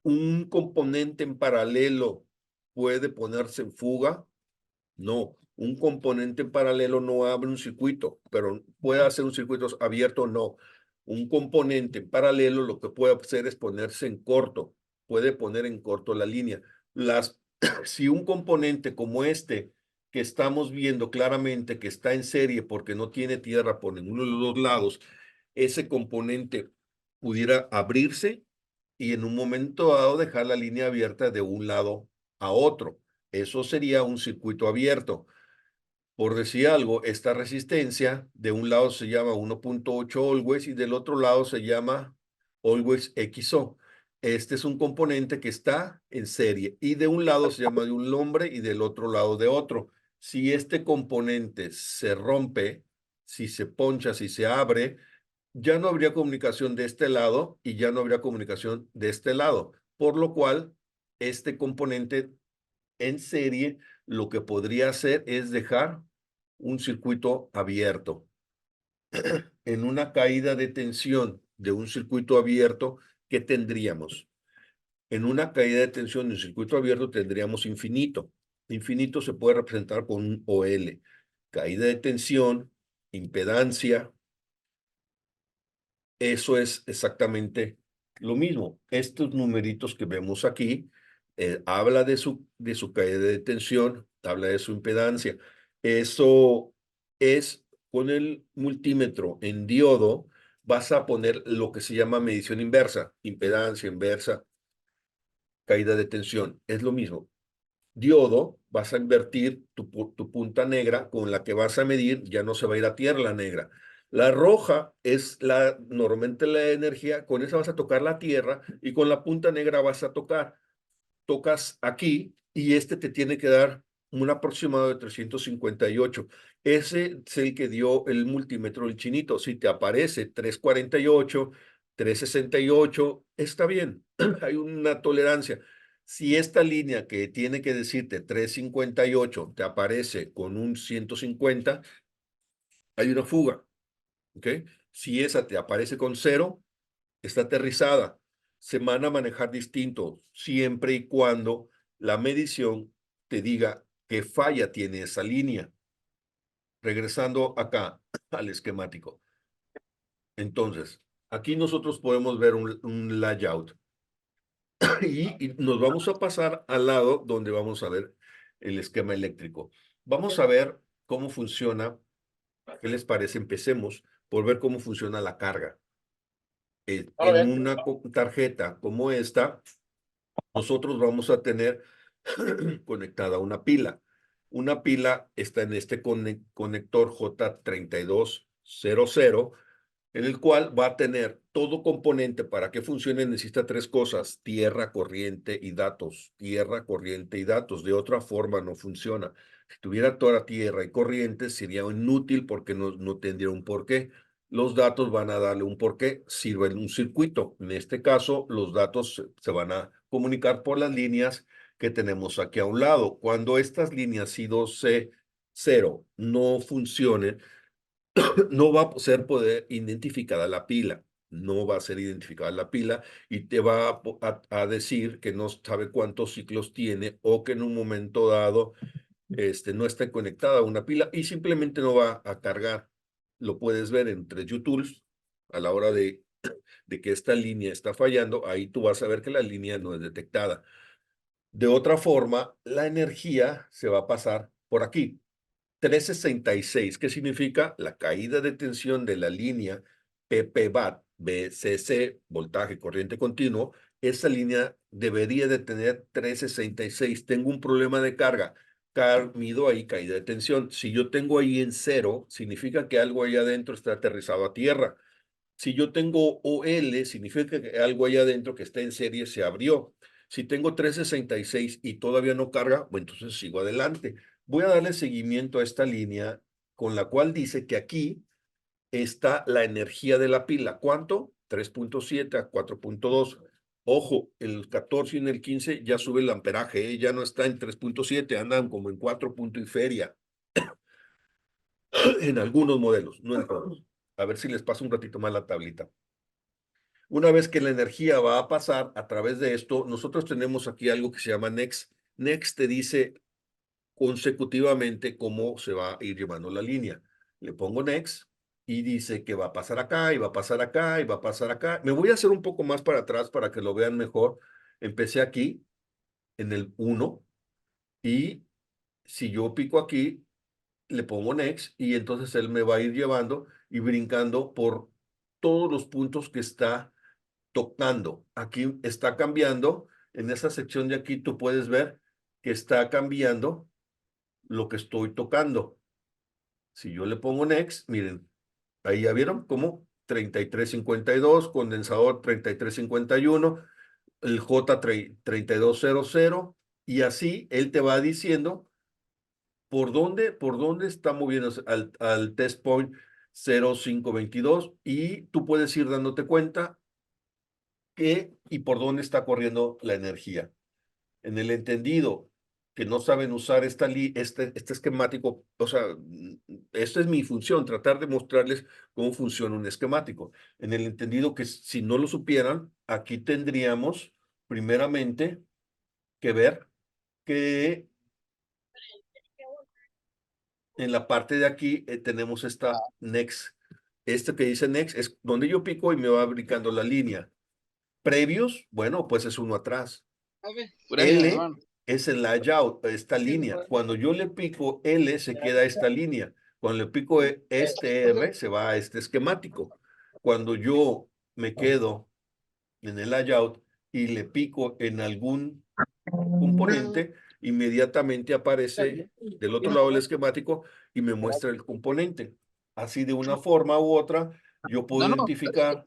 ¿Un componente en paralelo puede ponerse en fuga? No, un componente en paralelo no abre un circuito, pero puede hacer un circuito abierto, no. Un componente en paralelo lo que puede hacer es ponerse en corto, puede poner en corto la línea. Si un componente como este, que estamos viendo claramente que está en serie porque no tiene tierra por ninguno de los dos lados, ese componente pudiera abrirse y en un momento dado dejar la línea abierta de un lado a otro. Eso sería un circuito abierto. Por decir algo, esta resistencia de un lado se llama 1.8 always y del otro lado se llama always XO. Este es un componente que está en serie y de un lado se llama de un hombre y del otro lado de otro. Si este componente se rompe, si se poncha, si se abre, ya no habría comunicación de este lado y ya no habría comunicación de este lado, por lo cual este componente en serie lo que podría hacer es dejar un circuito abierto. En una caída de tensión de un circuito abierto, ¿qué tendríamos? En una caída de tensión de un circuito abierto tendríamos infinito. Infinito se puede representar con un OL. Caída de tensión, impedancia, eso es exactamente lo mismo. Estos numeritos que vemos aquí habla de su caída de tensión, habla de su impedancia. Eso es con el multímetro en diodo, vas a poner lo que se llama medición inversa, impedancia inversa, caída de tensión. Es lo mismo. Diodo, vas a invertir tu punta negra con la que vas a medir, ya no se va a ir a tierra la negra. La roja es normalmente la energía, con esa vas a tocar la tierra y con la punta negra vas a tocas aquí y este te tiene que dar un aproximado de 358. Ese es el que dio el multímetro del chinito. Si te aparece 348, 368, está bien, hay una tolerancia. Si esta línea que tiene que decirte 358 te aparece con un 150, hay una fuga, ¿ok? Si esa te aparece con 0, está aterrizada. Se van a manejar distinto siempre y cuando la medición te diga qué falla tiene esa línea. Regresando acá al esquemático. Entonces, aquí nosotros podemos ver un layout y nos vamos a pasar al lado donde vamos a ver el esquema eléctrico. Vamos a ver cómo funciona. ¿Qué les parece? Empecemos por ver cómo funciona la carga. En una tarjeta como esta, nosotros vamos a tener conectada una pila. Una pila está en este conector J32 00, en el cual va a tener todo componente. Para que funcione necesita tres cosas: tierra, corriente y datos. Tierra, corriente y datos. De otra forma no funciona. Si tuviera toda tierra y corriente sería inútil porque no tendría un porqué. Los datos van a darle un porqué, sirven un circuito. En este caso, los datos se van a comunicar por las líneas que tenemos aquí a un lado. Cuando estas líneas I2C0 no funcionen, no va a ser poder identificada la pila. No va a ser identificada la pila y te va a decir que no sabe cuántos ciclos tiene o que en un momento dado no está conectada a una pila y simplemente no va a cargar. Lo puedes ver en 3U a la hora de que esta línea está fallando. Ahí tú vas a ver que la línea no es detectada. De otra forma, la energía se va a pasar por aquí. 366, ¿qué significa? La caída de tensión de la línea PPVAT, BCC, voltaje corriente continuo. Esa línea debería de tener 366. Tengo un problema de carga. Mido ahí caída de tensión. Si yo tengo ahí en 0, significa que algo ahí adentro está aterrizado a tierra. Si yo tengo OL, significa que algo ahí adentro que está en serie se abrió. Si tengo 366 y todavía no carga, bueno, entonces sigo adelante. Voy a darle seguimiento a esta línea con la cual dice que aquí está la energía de la pila. ¿Cuánto? 3.7 a 4.2. Ojo, el 14 y en el 15 ya sube el amperaje, ya no está en 3.7, andan como en 4 y feria. En algunos modelos, no en todos. A ver si les paso un ratito más la tablita. Una vez que la energía va a pasar a través de esto, nosotros tenemos aquí algo que se llama Next. Next te dice consecutivamente cómo se va a ir llevando la línea. Le pongo Next y dice que va a pasar acá, y va a pasar acá, y va a pasar acá. Me voy a hacer un poco más para atrás para que lo vean mejor. Empecé aquí, en el 1, y si yo pico aquí, le pongo Next, y entonces él me va a ir llevando y brincando por todos los puntos que está tocando. Aquí está cambiando. En esa sección de aquí tú puedes ver que está cambiando lo que estoy tocando. Si yo le pongo Next, miren, ahí ya vieron cómo 3352, condensador 3351, el J3200, y así él te va diciendo por dónde está moviéndose al test point 0522, y tú puedes ir dándote cuenta qué y por dónde está corriendo la energía. En el entendido que no saben usar este esquemático, o sea, esta es mi función, tratar de mostrarles cómo funciona un esquemático. En el entendido que si no lo supieran, aquí tendríamos primeramente que ver que en la parte de aquí tenemos esta Next. Este que dice Next es donde yo pico y me va brincando la línea. Previos, bueno, pues es uno atrás. L es el layout, esta línea. Cuando yo le pico L, se queda esta línea. Cuando le pico este R, se va a este esquemático. Cuando yo me quedo en el layout y le pico en algún componente, inmediatamente aparece del otro lado del esquemático y me muestra el componente. Así, de una forma u otra, yo puedo identificar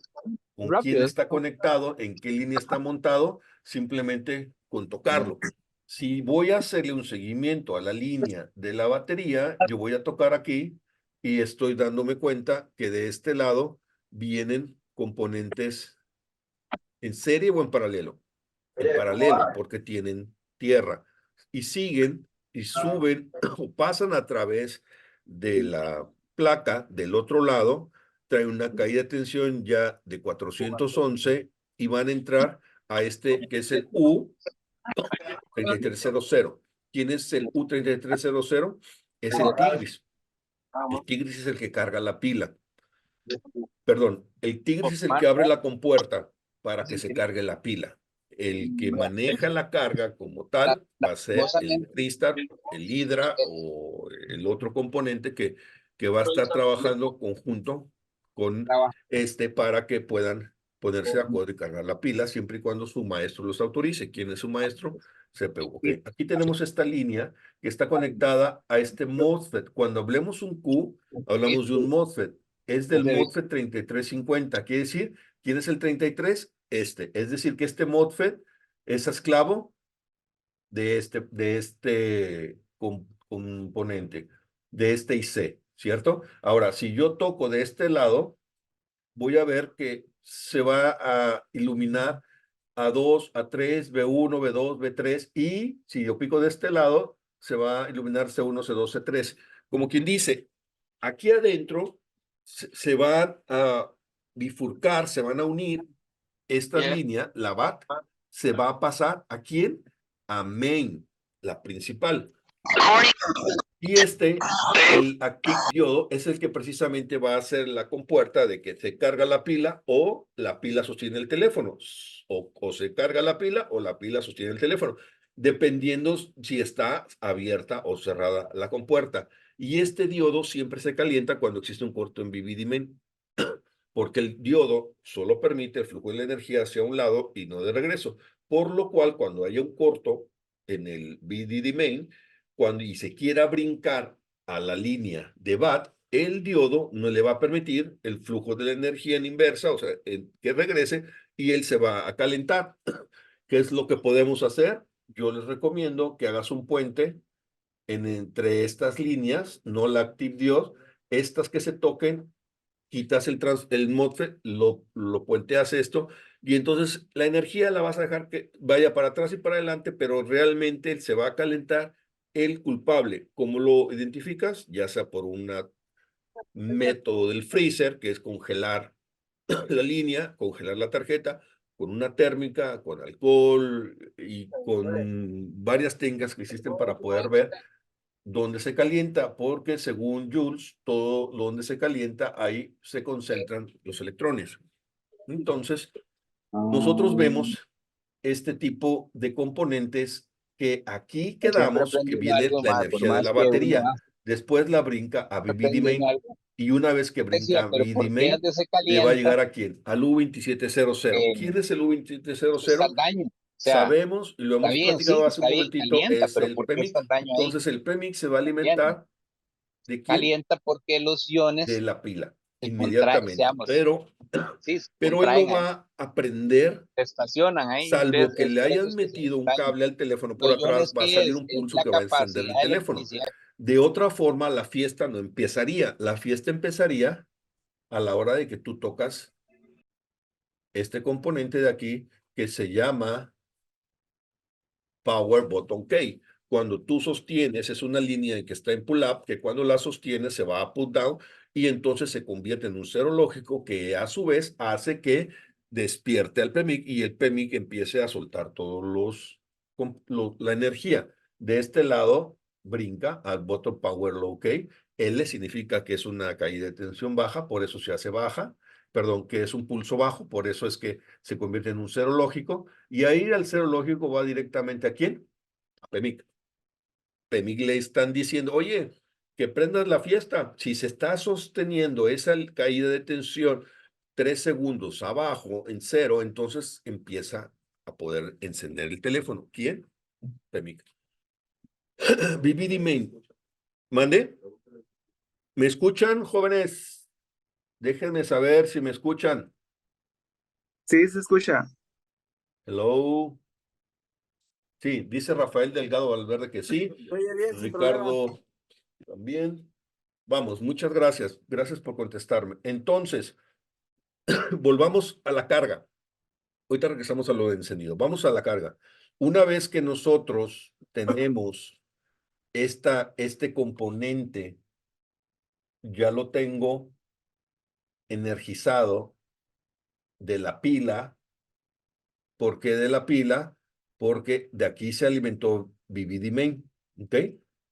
con quién está conectado, en qué línea está montado, simplemente con tocarlo. Si voy a hacerle un seguimiento a la línea de la batería, yo voy a tocar aquí y estoy dándome cuenta que de este lado vienen componentes en serie o en paralelo. En paralelo, porque tienen tierra. Y siguen y suben o pasan a través de la placa del otro lado, trae una caída de tensión ya de 411 y van a entrar a este que es el U3300. ¿Quién es el U3300? Es el Tigris. El Tigris es el que carga la pila. Perdón, el Tigris es el que abre la compuerta para que se cargue la pila. El que maneja la carga como tal va a ser el Tristar, el Hydra o el otro componente que va a estar trabajando conjunto con para que puedan ponerse de acuerdo y cargar la pila, siempre y cuando su maestro los autorice. ¿Quién es su maestro? CPU. Okay. Aquí tenemos esta línea que está conectada a este MOSFET. Cuando hablemos un Q, hablamos de un MOSFET. es del Ese MOSFET 3350. Quiere decir, ¿quién es el 33? Es decir, que este MOSFET es esclavo de este componente, de este IC, ¿cierto? Ahora, si yo toco de este lado, voy a ver que se va a iluminar A2, A3, B1, B2, B3, y si yo pico de este lado, se va a iluminar C1, C2, C3. Como quien dice, aquí adentro se van a bifurcar, se van a unir estas líneas, la BAT se va a pasar ¿a quién? A main, la principal. Y el active diodo, es el que precisamente va a hacer la compuerta de que se carga la pila o la pila sostiene el teléfono. O se carga la pila o la pila sostiene el teléfono, dependiendo si está abierta o cerrada la compuerta. Y este diodo siempre se calienta cuando existe un corto en VDD main, porque el diodo solo permite el flujo de la energía hacia un lado y no de regreso. Por lo cual, cuando haya un corto en el VDD main, y se quiera brincar a la línea de BAT, el diodo no le va a permitir el flujo de la energía en inversa, o sea, que regrese, y él se va a calentar. ¿Qué es lo que podemos hacer? Yo les recomiendo que hagas un puente entre estas líneas, no la active diode, estas que se toquen, quitas el MOSFET, lo puenteas esto, y entonces la energía la vas a dejar que vaya para atrás y para adelante, pero realmente se va a calentar el culpable. ¿Cómo lo identificas? Ya sea por un método del freezer, que es congelar la línea, congelar la tarjeta, con una térmica, con alcohol y con varias técnicas que existen para poder ver dónde se calienta, porque según Joule, todo donde se calienta, ahí se concentran los electrones. Entonces, nosotros vemos este tipo de componentes que aquí siempre quedamos, que aprende viene algo la más, por energía de más la que uno batería. Después la brinca a VDD aprende main, algo. y una vez que Decía, brinca a pero VDD ¿por qué main, antes se le va a calienta? llegar ¿a quién? Al U2700. ¿Quién es el Está el U2700? daño. O sea, Sabemos, y lo está hemos bien, sí, platicado hace un está bien, momentito, calienta, es pero el ¿por qué está PEMIC. el daño ahí? Entonces el PEMIC se va a ¿Entiendes? alimentar ¿de quién? Calienta porque los De iones la pila, se contraen, inmediatamente. seamos, sí, se Pero él no contraen ahí, va a aprender, se estacionan ahí. salvo que le Por eso hayan es que se metido un daño. cable al teléfono por Los atrás, iones, va a ¿qué salir es? un Es pulso la que va a encender capacidad el de teléfono. electricidad. De otra forma, la fiesta no empezaría. La fiesta empezaría a la hora de que tú tocas este componente de aquí que se llama Power Button Key. Cuando tú sostienes, es una línea que está en pull-up, que cuando la sostienes se va a pull-down, y entonces se convierte en un cero lógico que a su vez hace que despierte al PEMIC y el PEMIC empiece a soltar todos la energía. De este lado brinca al Bottom Power Low Key. L significa que es una caída de tensión baja, por eso se hace baja. Perdón, que es un pulso bajo, por eso es que se convierte en un cero lógico. Y ahí al cero lógico va directamente ¿a quién? A PEMIC. PEMIC le están diciendo, oye, que prendas la fiesta. Si se está sosteniendo esa caída de tensión 3 segundos abajo en cero, entonces empieza a poder encender el teléfono. ¿Quién? PEMIC. VVD main. ¿Mande? ¿Me escuchan, jóvenes? Déjenme saber si me escuchan. Sí, se escucha. Hello. Sí, dice Rafael Delgado Valverde que sí. Se oye bien, sin problema. Ricardo también. Vamos, muchas gracias. Gracias por contestarme. Entonces, volvamos a la carga. Ahorita regresamos a lo de encendido. Vamos a la carga. Una vez que nosotros tenemos este componente, ya lo tengo energizado de la pila. ¿Por qué de la pila? Porque de aquí se alimentó VVD main, ¿ok?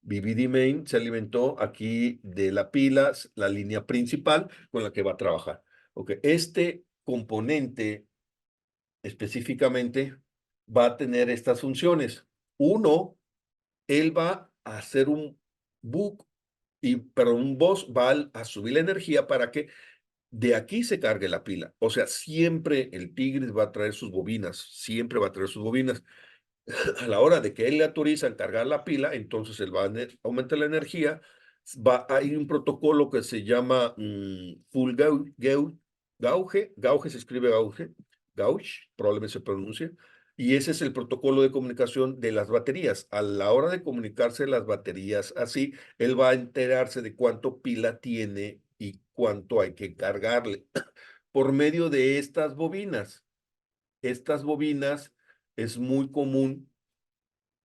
VVD main se alimentó aquí de la pila, la línea principal con la que va a trabajar. ¿Ok? Este componente específicamente va a tener estas funciones. Uno, él va a hacer un un bus va a subir la energía para que de aquí se cargue la pila. O sea, siempre el Tigris va a traer sus bobinas, siempre va a traer sus bobinas. A la hora de que él le autoriza a cargar la pila, entonces él va a aumentar la energía Hay un protocolo que se llama full gauge, se escribe gauge, probablemente se pronuncie, y ese es el protocolo de comunicación de las baterías. A la hora de comunicarse las baterías así, él va a enterarse de cuánto pila tiene y cuánto hay que cargarle por medio de estas bobinas. Estas bobinas es muy común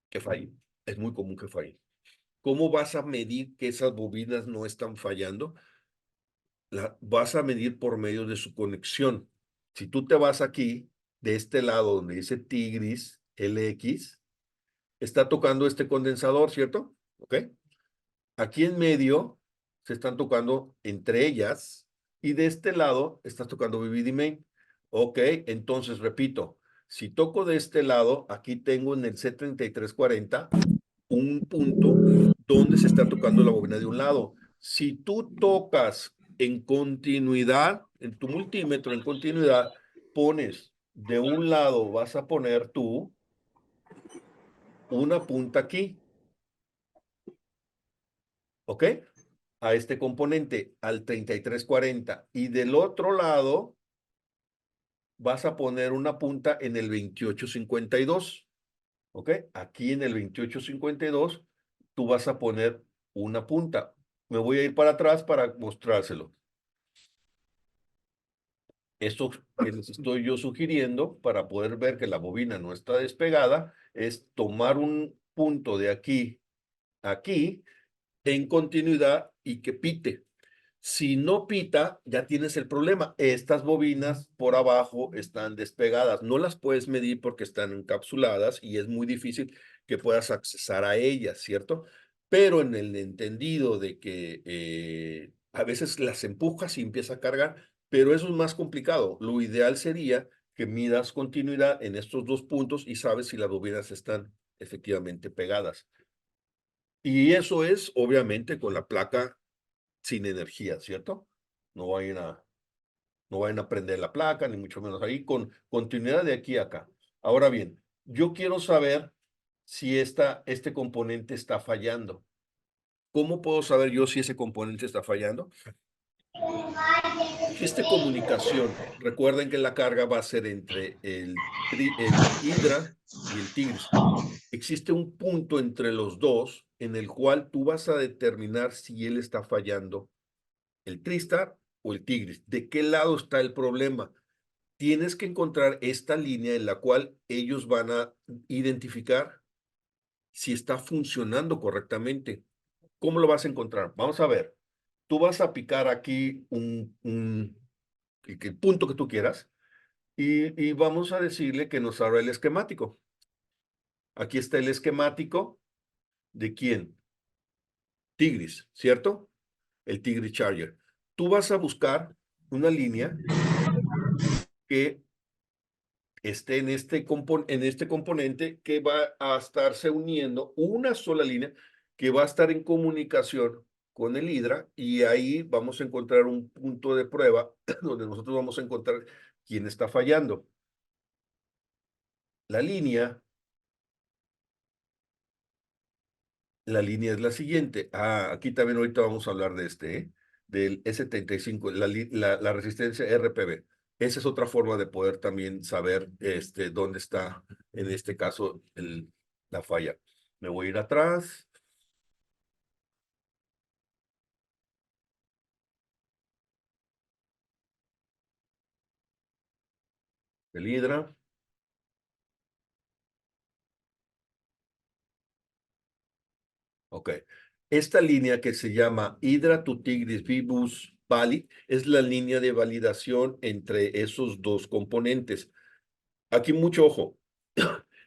que fallen, es muy común que fallen. ¿Cómo vas a medir que esas bobinas no están fallando? Vas a medir por medio de su conexión. Si tú te vas aquí, de este lado donde dice Tigris LX, está tocando este condensador, ¿cierto? ¿Ok? Aquí en medio se están tocando entre ellas y de este lado estás tocando BBD main. Ok, entonces repito, si toco de este lado, aquí tengo en el C3340 un punto donde se está tocando la bobina de un lado. Si tú tocas en continuidad, en tu multímetro en continuidad, pones de un lado, vas a poner tú una punta aquí, ¿ok? A este componente, al 3340. Y del otro lado, vas a poner una punta en el 2852. ¿Ok? Aquí en el 2852, tú vas a poner una punta. Me voy a ir para atrás para mostrárselo. Esto que les estoy yo sugiriendo para poder ver que la bobina no está despegada es tomar un punto de aquí a aquí en continuidad y que pite. Si no pita, ya tienes el problema. Estas bobinas por abajo están despegadas. No las puedes medir porque están encapsuladas y es muy difícil que puedas accesar a ellas, ¿cierto? Pero en el entendido de que a veces las empujas y empieza a cargar, pero eso es más complicado. Lo ideal sería que midas continuidad en estos dos puntos y sabes si las bobinas están efectivamente pegadas. Y eso es obviamente con la placa sin energía, ¿cierto? No no vayan a prender la placa, ni mucho menos ahí, con continuidad de aquí a acá. Ahora bien, yo quiero saber si este componente está fallando. ¿Cómo puedo saber yo si ese componente está fallando? Existe comunicación. Recuerden que la carga va a ser entre el Hydra y el Tigris. Existe un punto entre los dos en el cual tú vas a determinar si él está fallando, el Tristar o el Tigris. ¿De qué lado está el problema? Tienes que encontrar esta línea en la cual ellos van a identificar si está funcionando correctamente. ¿Cómo lo vas a encontrar? Vamos a ver. Tú vas a picar aquí el punto que tú quieras y vamos a decirle que nos abra el esquemático. Aquí está el esquemático de quién? Tigris, ¿cierto? El Tigris Charger. Tú vas a buscar una línea que esté en este componente que va a estarse uniendo una sola línea que va a estar en comunicación con el Hydra y ahí vamos a encontrar un punto de prueba donde nosotros vamos a encontrar quién está fallando. La línea es la siguiente. Aquí también ahorita vamos a hablar de del E75, la resistencia RPB. Esa es otra forma de poder también saber dónde está, en este caso, la falla. Me voy a ir atrás. El Hydra. Ok. Esta línea que se llama Hydra to Tigris VBus Valley es la línea de validación entre esos dos componentes. Aquí mucho ojo.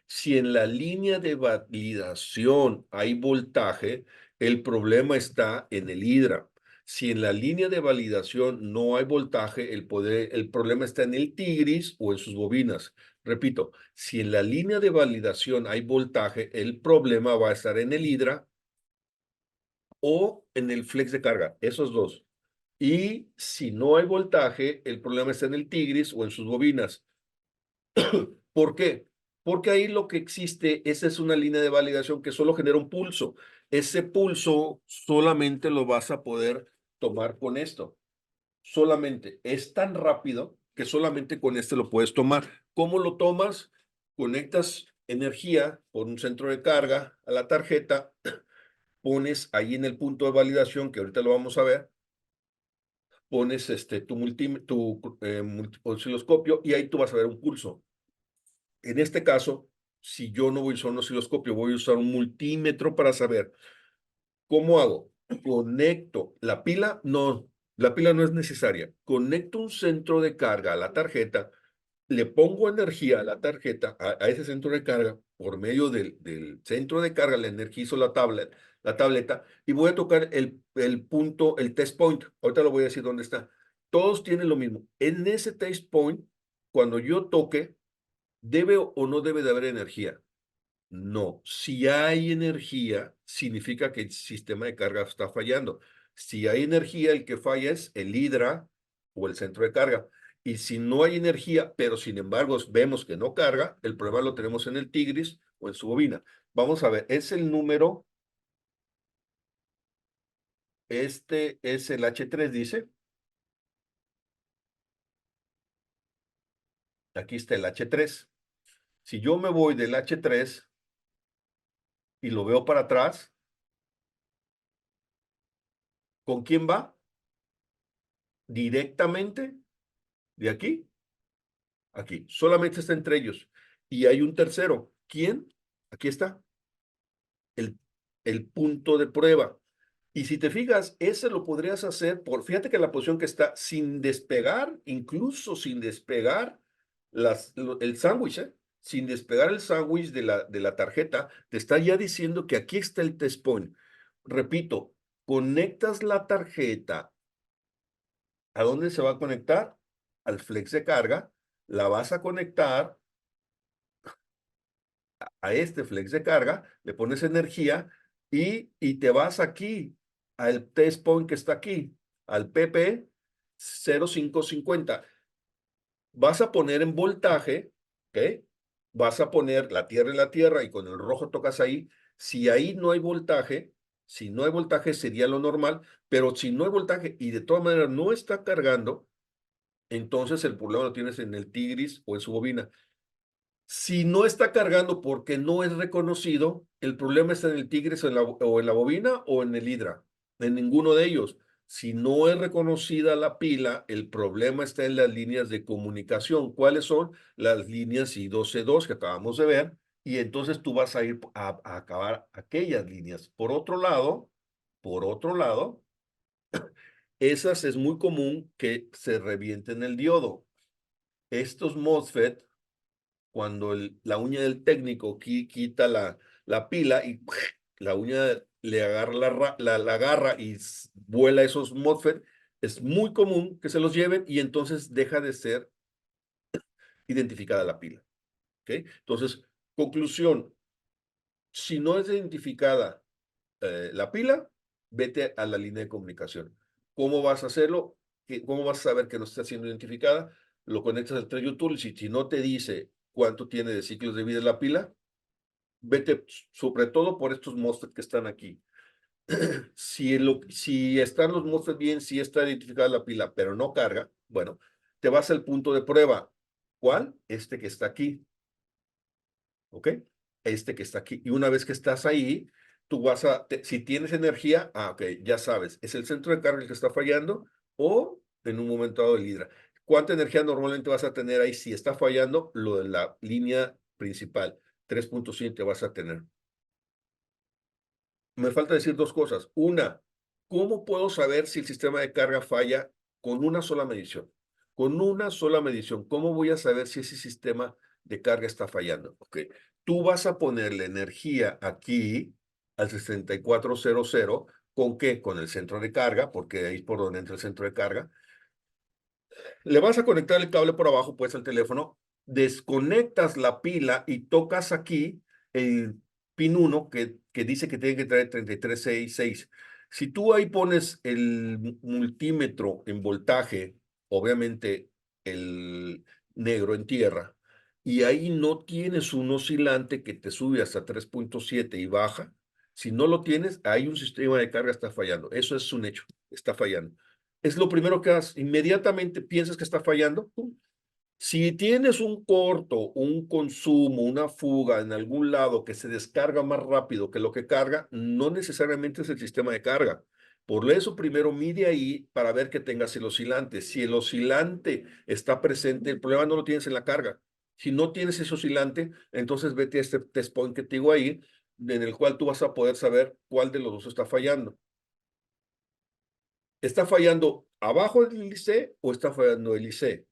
Si en la línea de validación hay voltaje, el problema está en el Hydra. Si en la línea de validación no hay voltaje, el problema está en el Tigris o en sus bobinas. Repito, si en la línea de validación hay voltaje, el problema va a estar en el Hydra o en el flex de carga, esos dos. Y si no hay voltaje, el problema está en el Tigris o en sus bobinas. ¿Por qué? Porque ahí lo que existe, esa es una línea de validación que solo genera un pulso. Ese pulso solamente lo vas a poder tomar con esto. Solamente es tan rápido que solamente con este lo puedes tomar. ¿Cómo lo tomas? Conectas energía por un centro de carga a la tarjeta, pones ahí en el punto de validación, que ahorita lo vamos a ver, pones tu osciloscopio y ahí tú vas a ver un pulso. En este caso, si yo no voy a usar un osciloscopio, voy a usar un multímetro para saber. ¿Cómo hago? Conecto la pila, no, la pila no es necesaria. Conecto un centro de carga a la tarjeta, le pongo energía a la tarjeta, a ese centro de carga, por medio del centro de carga, la energizo la tableta, y voy a tocar el punto, el test point. Ahorita lo voy a decir dónde está. Todos tienen lo mismo. En ese test point, cuando yo toque, ¿debe o no debe de haber energía? No, si hay energía, significa que el sistema de carga está fallando. Si hay energía, el que falla es el hidra o el centro de carga. Y si no hay energía, pero sin embargo vemos que no carga, el problema lo tenemos en el Tigris o en su bobina. Vamos a ver, es el número, este es el H3, dice. Aquí está el H3. Si yo me voy del H3 y lo veo para atrás, ¿con quién va? Directamente de aquí. Aquí, solamente está entre ellos. Y hay un tercero. ¿Quién? Aquí está. El, el punto de prueba. Y si te fijas, ese lo podrías hacer fíjate que la posición que está sin despegar, incluso sin despegar el sándwich, sin despegar el sándwich de la tarjeta, te está ya diciendo que aquí está el test point. Repito, conectas la tarjeta. ¿A dónde se va a conectar? Al flex de carga. La vas a conectar a este flex de carga, le pones energía y te vas aquí al test point que está aquí, al PP 0550. Vas a poner en voltaje, ¿ok? Vas a poner la tierra en la tierra y con el rojo tocas ahí. Si ahí no hay voltaje, si no hay voltaje sería lo normal, pero si no hay voltaje y de todas maneras no está cargando, entonces el problema lo tienes en el Tigris o en su bobina. Si no está cargando porque no es reconocido, el problema está en el Tigris o en la bobina o en el hidra. En ninguno de ellos. Si no es reconocida la pila, el problema está en las líneas de comunicación. ¿Cuáles son? Las líneas I12C2 que acabamos de ver. Y entonces tú vas a ir a acabar aquellas líneas. Por otro lado, esas es muy común que se revienten el diodo. Estos MOSFET cuando la uña del técnico quita la pila y la uña le agarra la agarra y vuela esos MOSFET, es muy común que se los lleven y entonces deja de ser identificada la pila. ¿Okay? Entonces, conclusión, si no es identificada la pila, vete a la línea de comunicación. ¿Cómo vas a hacerlo? ¿Cómo vas a saber que no está siendo identificada? Lo conectas al Trello Tool y si no te dice cuánto tiene de ciclos de vida la pila, vete sobre todo por estos MOSFET que están aquí. Si están los MOSFET bien, si está identificada la pila, pero no carga, bueno, te vas al punto de prueba. ¿Cuál? Este que está aquí. ¿Ok? Este que está aquí. Y una vez que estás ahí, tú vas si tienes energía, ok, ya sabes, es el centro de carga el que está fallando o en un momento dado el hidra. ¿Cuánta energía normalmente vas a tener ahí si está fallando? Lo de la línea principal, 3.7 vas a tener. Me falta decir dos cosas. Una, ¿cómo puedo saber si el sistema de carga falla con una sola medición? Con una sola medición, ¿cómo voy a saber si ese sistema de carga está fallando? Ok, tú vas a ponerle energía aquí al 6400. ¿Con qué? Con el centro de carga, porque ahí es por donde entra el centro de carga. Le vas a conectar el cable por abajo, pues al teléfono, desconectas la pila y tocas aquí el pin 1 que dice que tiene que traer 3366. Si tú ahí pones el multímetro en voltaje, obviamente el negro en tierra, y ahí no tienes un oscilante que te sube hasta 3.7 y baja, Si no lo tienes, hay un sistema de carga que está fallando. Eso es un hecho, está fallando. Es lo primero que haces. Inmediatamente piensas que está fallando. ¡Pum! Si tienes un corto, un consumo, una fuga en algún lado que se descarga más rápido que lo que carga, no necesariamente es el sistema de carga. Por eso primero mide ahí para ver que tengas el oscilante. Si el oscilante está presente, el problema no lo tienes en la carga. Si no tienes ese oscilante, entonces vete a este test point que te digo ahí, en el cual tú vas a poder saber cuál de los dos está fallando. ¿Está fallando abajo del IC o está fallando el IC?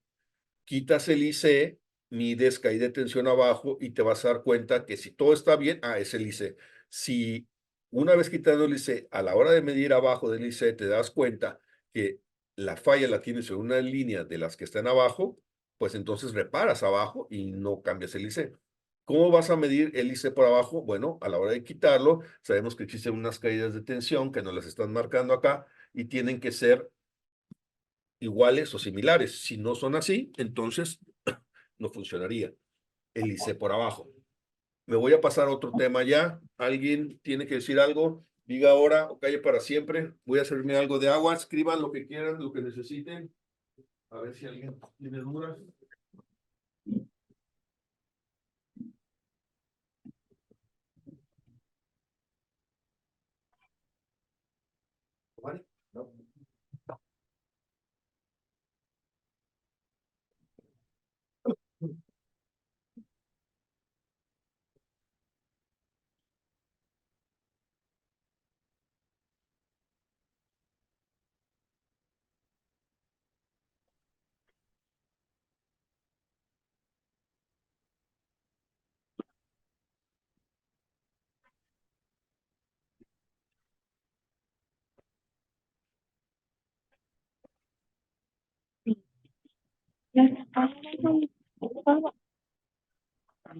Quitas el IC, mides caída de tensión abajo y te vas a dar cuenta que si todo está bien, es el IC. Si una vez quitando el IC, a la hora de medir abajo del IC, te das cuenta que la falla la tienes en una línea de las que están abajo, pues entonces reparas abajo y no cambias el IC. ¿Cómo vas a medir el IC por abajo? Bueno, a la hora de quitarlo, sabemos que existen unas caídas de tensión que nos las están marcando acá y tienen que ser iguales o similares. Si no son así, entonces no funcionaría el IC por abajo. Me voy a pasar a otro tema ya. ¿Alguien tiene que decir algo? Diga ahora o calle para siempre. Voy a servirme algo de agua. Escriban lo que quieran, lo que necesiten. A ver si alguien tiene dudas. ¿Vale? No.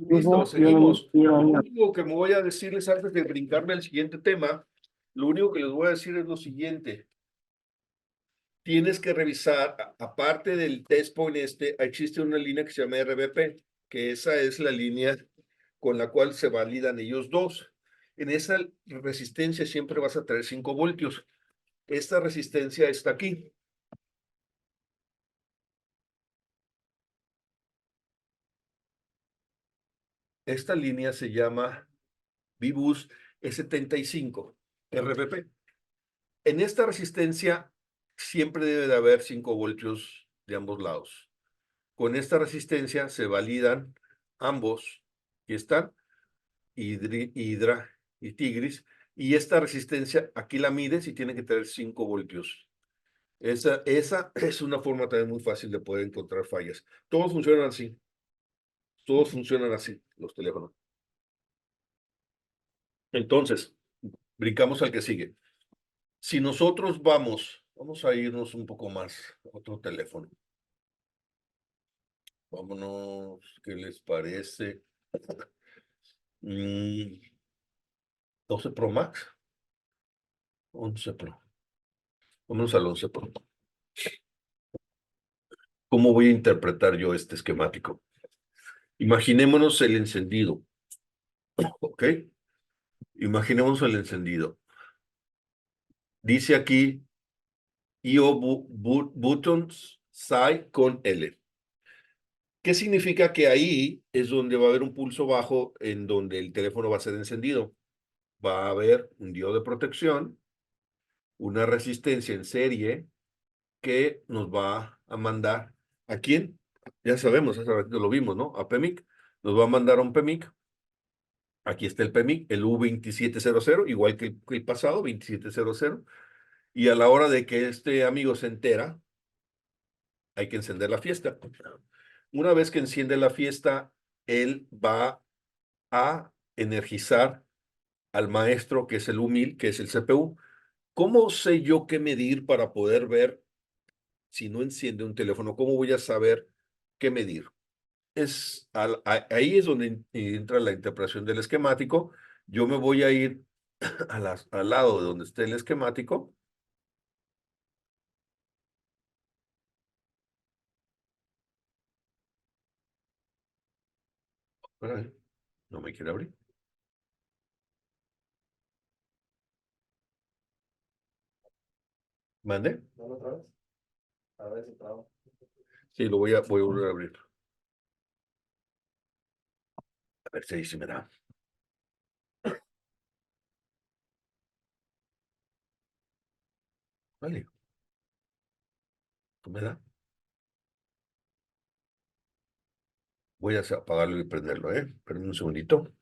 Listo, seguimos. Lo único que me voy a decirles antes de brincarme al siguiente tema, lo único que les voy a decir es lo siguiente. Tienes que revisar, aparte del test point existe una línea que se llama RBP, que esa es la línea con la cual se validan ellos dos. En esa resistencia siempre vas a tener 5 voltios. Esta resistencia está aquí. Esta línea se llama VBus E75 RBP. En esta resistencia siempre debe de haber 5 voltios de ambos lados. Con esta resistencia se validan ambos, y están, Hidra y Tigris, y esta resistencia aquí la mides y tiene que tener 5 voltios. Esa es una forma también muy fácil de poder encontrar fallas. Todos funcionan así. Todos funcionan así, los teléfonos. Entonces, brincamos al que sigue. Si nosotros vamos a irnos un poco más a otro teléfono. Vámonos, ¿qué les parece? 12 Pro Max, 11 Pro. Vámonos al 11 Pro. ¿Cómo voy a interpretar yo este esquemático? Imaginémonos el encendido, ¿ok? Imaginémonos el encendido. Dice aquí IO buttons SAI con L. ¿Qué significa? Que ahí es donde va a haber un pulso bajo en donde el teléfono va a ser encendido. Va a haber un diodo de protección, una resistencia en serie que nos va a mandar ¿a quién? Ya sabemos, hace ratito lo vimos, ¿no? A PEMIC. Nos va a mandar a un PEMIC. Aquí está el PEMIC, el U2700, igual que el pasado, 2700. Y a la hora de que este amigo se entera, hay que encender la fiesta. Una vez que enciende la fiesta, él va a energizar al maestro, que es el U1000, que es el CPU. ¿Cómo sé yo qué medir para poder ver si no enciende un teléfono? ¿Cómo voy a saber qué medir? Ahí es donde entra la interpretación del esquemático. Yo me voy a ir al lado de donde esté el esquemático. Ay, no me quiere abrir. ¿Mande? ¿No otra vez? A ver si traba. Sí, voy a volver a abrir. A ver si ahí sí me da. Vale. ¿No me da? Voy a apagarlo y prenderlo, ¿eh? Espérame un segundito.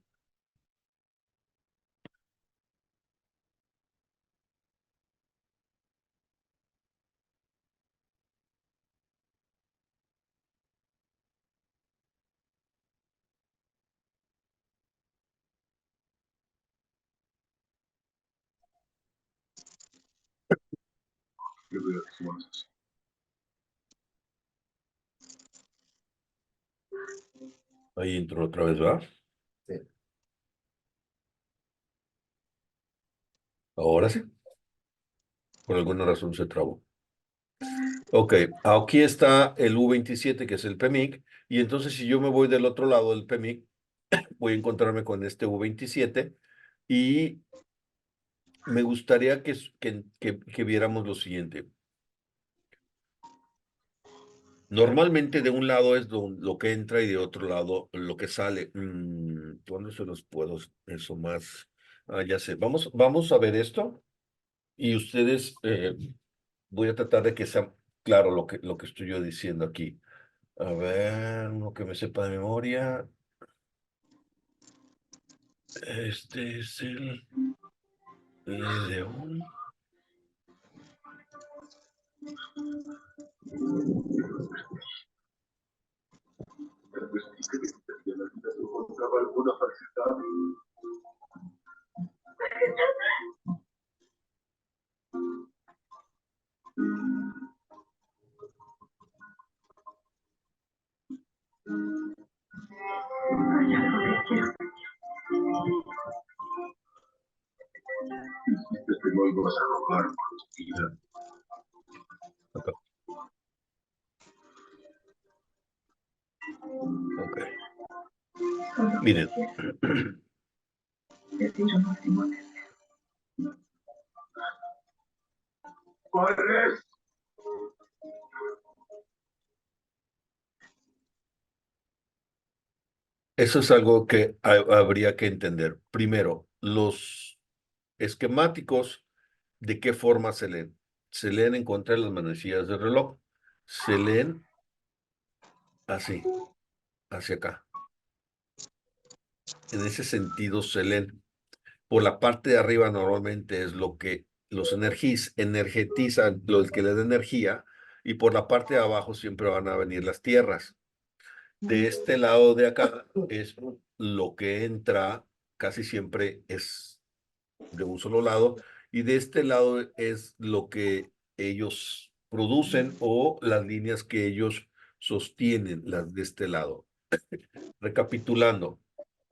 Ahí entró otra vez, ¿verdad? Sí. Ahora sí. Por alguna razón se trabó. Ok, aquí está el U27, que es el PMIC, y entonces si yo me voy del otro lado del PMIC, voy a encontrarme con este U27 y me gustaría que viéramos lo siguiente. Normalmente de un lado es lo que entra y de otro lado lo que sale. ¿Cuándo se los puedo eso más? Ah, ya sé. Vamos a ver esto y ustedes voy a tratar de que sea claro lo que estoy yo diciendo aquí. A ver, uno que me sepa de memoria. Este es el LDU. Acá. Ok. Miren. Eso es algo que habría que entender. Primero, los esquemáticos, ¿de qué forma se leen? Se leen en contra de las manecillas del reloj. Se leen así, hacia acá. En ese sentido se leen. Por la parte de arriba normalmente es lo que los energetizan, lo que le da energía, y por la parte de abajo siempre van a venir las tierras. De este lado de acá es lo que entra, casi siempre es de un solo lado, y de este lado es lo que ellos producen o las líneas que ellos sostienen, las de este lado. Recapitulando,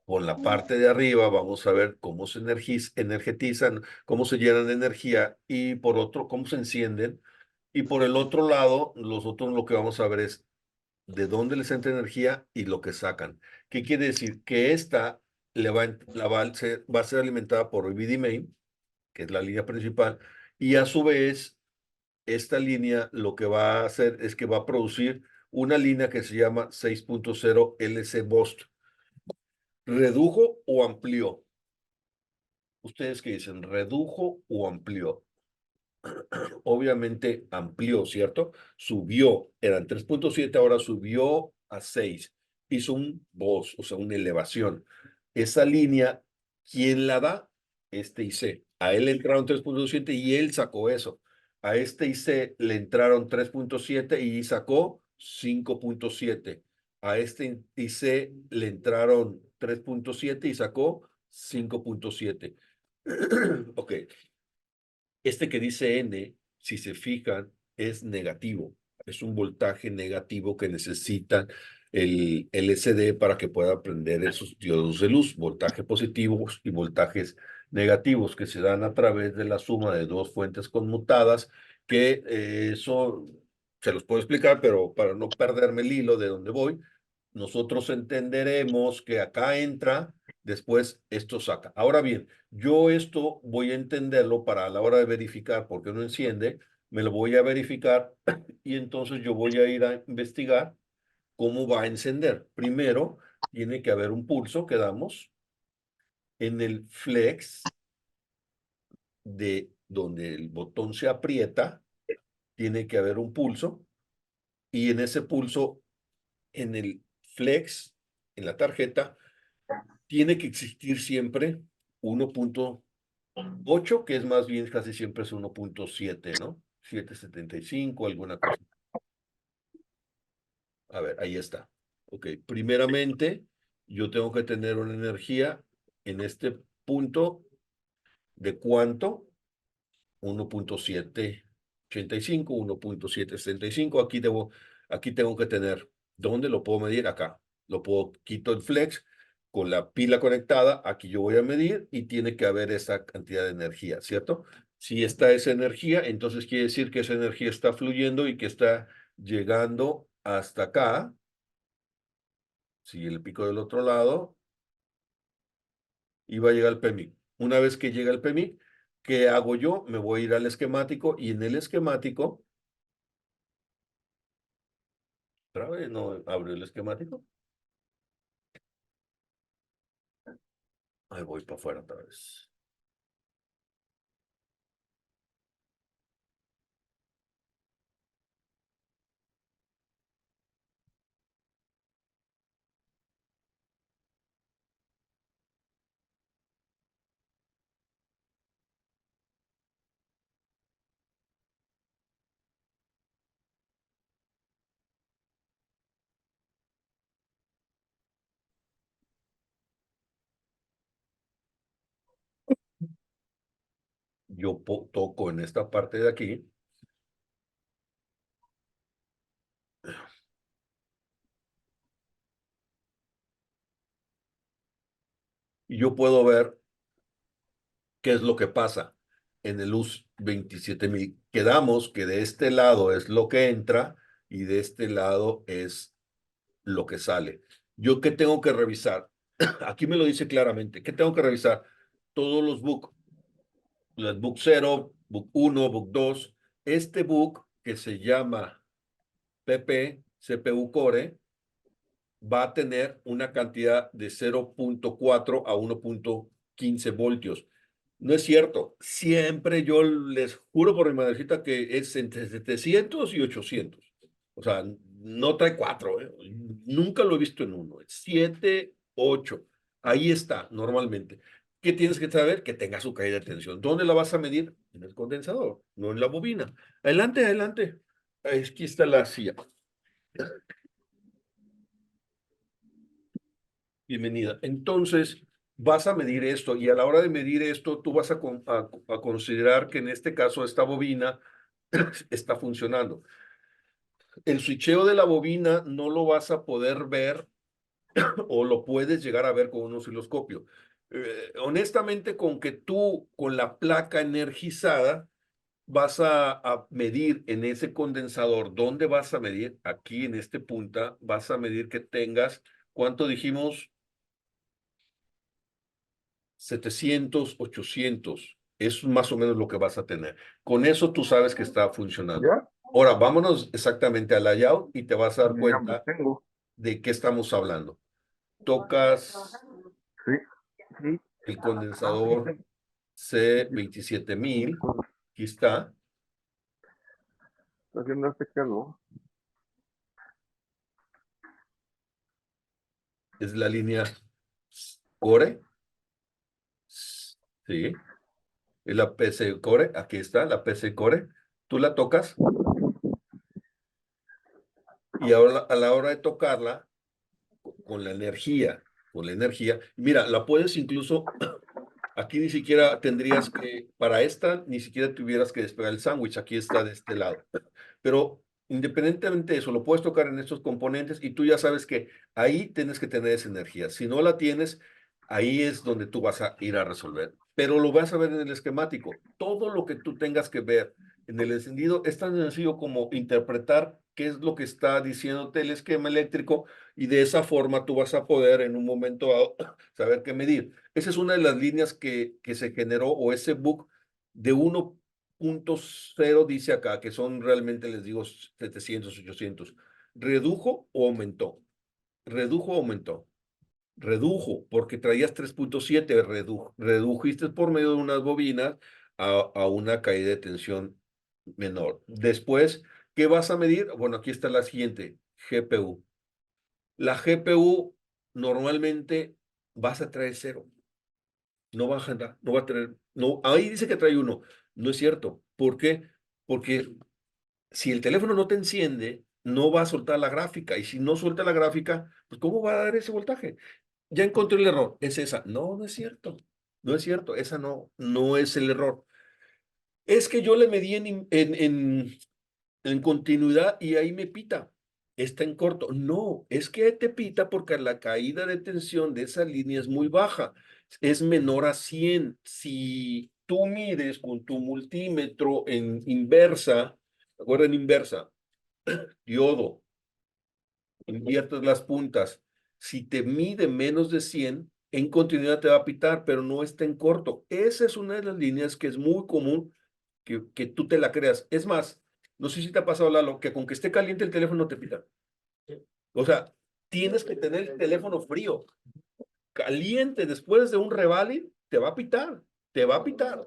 por la parte de arriba vamos a ver cómo se energetizan, cómo se llenan de energía y por otro, cómo se encienden. Y por el otro lado, nosotros lo que vamos a ver es de dónde les entra energía y lo que sacan. ¿Qué quiere decir? Que esta va a ser alimentada por VD Main, que es la línea principal, y a su vez, esta línea lo que va a hacer es que va a producir una línea que se llama 6.0 LC Boost. ¿Redujo o amplió? ¿Ustedes qué dicen? ¿Redujo o amplió? Obviamente amplió, ¿cierto? Subió, eran 3.7, ahora subió a 6. Hizo un boost, o sea, una elevación. Esa línea, ¿quién la da? Este IC. A él le entraron 3.7 y él sacó eso. A este IC le entraron 3.7 y sacó 5.7. A este IC le entraron 3.7 y sacó 5.7. Ok. Este que dice N, si se fijan, es negativo. Es un voltaje negativo que necesita el LCD para que pueda prender esos diodos de luz, voltajes positivos y voltajes negativos que se dan a través de la suma de dos fuentes conmutadas, que eso se los puedo explicar, pero para no perderme el hilo de donde voy, nosotros entenderemos que acá entra, después esto saca. Ahora bien, yo esto voy a entenderlo para a la hora de verificar por qué no enciende, me lo voy a verificar y entonces yo voy a ir a investigar cómo va a encender. Primero, tiene que haber un pulso que damos en el flex de donde el botón se aprieta, tiene que haber un pulso y en ese pulso, en el flex, en la tarjeta, tiene que existir siempre 1.8, que es más bien casi siempre es 1.7, ¿no? 775, alguna cosa. A ver, ahí está. Ok, primeramente, yo tengo que tener una energía en este punto de cuánto, 1.785, 1.765. Aquí tengo que tener, ¿dónde lo puedo medir? Acá. Quito el flex con la pila conectada, aquí yo voy a medir y tiene que haber esa cantidad de energía, ¿cierto? Si está esa energía, entonces quiere decir que esa energía está fluyendo y que está llegando hasta acá. Sigue el pico del otro lado y va a llegar el PMIC. Una vez que llega el PMIC, ¿qué hago yo? Me voy a ir al esquemático y en el esquemático, otra vez no abro el esquemático. Ahí voy para afuera otra vez. Yo toco en esta parte de aquí. Y yo puedo ver qué es lo que pasa en el luz 27,000. Quedamos que de este lado es lo que entra y de este lado es lo que sale. ¿Yo qué tengo que revisar? Aquí me lo dice claramente. ¿Qué tengo que revisar? Todos los book. Los book 0, book 1, book 2. Este book que se llama PP, CPU Core, va a tener una cantidad de 0.4 a 1.15 voltios. No es cierto. Siempre yo les juro por mi madrecita que es entre 700 y 800. O sea, no trae 4. Nunca lo he visto en uno. Es 7, 8. Ahí está, normalmente. ¿Qué tienes que saber? Que tenga su caída de tensión. ¿Dónde la vas a medir? En el condensador, no en la bobina. Adelante, adelante. Aquí está la silla. Bienvenida. Entonces, vas a medir esto y a la hora de medir esto, tú vas a considerar que en este caso esta bobina está funcionando. El switcheo de la bobina no lo vas a poder ver o lo puedes llegar a ver con un osciloscopio. Honestamente, con que tú, con la placa energizada, vas a medir en ese condensador. ¿Dónde vas a medir? Aquí en este punta, vas a medir que tengas, ¿cuánto dijimos? 700, 800. Es más o menos lo que vas a tener. Con eso tú sabes que está funcionando. ¿Ya? Ahora, vámonos exactamente al layout y te vas a dar Ya, cuenta tengo. de qué estamos hablando. Tocas Sí, sí. el condensador C27000. Aquí está. Está haciendo este calor. Es la línea Core. Sí. Es la PC Core. Aquí está la PC Core. Tú la tocas. Y ahora a la hora de tocarla, con la energía, mira, la puedes incluso, aquí ni siquiera tendrías que, para esta, ni siquiera tuvieras que despegar el sándwich, aquí está de este lado. Pero independientemente de eso, lo puedes tocar en estos componentes y tú ya sabes que ahí tienes que tener esa energía. Si no la tienes, ahí es donde tú vas a ir a resolver. Pero lo vas a ver en el esquemático. Todo lo que tú tengas que ver en el encendido es tan sencillo como interpretar qué es lo que está diciéndote el esquema eléctrico y de esa forma tú vas a poder en un momento dado saber qué medir. Esa es una de las líneas que se generó o ese bug de 3.0 dice acá, que son realmente, les digo, 700, 800. ¿Redujo o aumentó? ¿Redujo o aumentó? Redujo, porque traías 3.7, redujiste por medio de unas bobinas a una caída de tensión menor. Después, ¿qué vas a medir? Bueno, aquí está la siguiente, GPU. La GPU normalmente vas a traer 0. No va a generar, no va a traer, no, ahí dice que trae 1. No es cierto. ¿Por qué? Porque si el teléfono no te enciende, no va a soltar la gráfica. Y si no suelta la gráfica, pues ¿cómo va a dar ese voltaje? Ya encontré el error, es esa. No, no es cierto. No es cierto, esa no es el error. Es que yo le medí en continuidad y ahí me pita. Está en corto. No, es que te pita porque la caída de tensión de esa línea es muy baja. Es menor a 100. Si tú mides con tu multímetro en inversa, recuerda en inversa, diodo, inviertes las puntas. Si te mide menos de 100, en continuidad te va a pitar, pero no está en corto. Esa es una de las líneas que es muy común que tú te la creas. Es más, no sé si te ha pasado, Lalo, que con que esté caliente el teléfono te pita. O sea, tienes que tener el teléfono frío. Caliente después de un revalid, te va a pitar. Te va a pitar.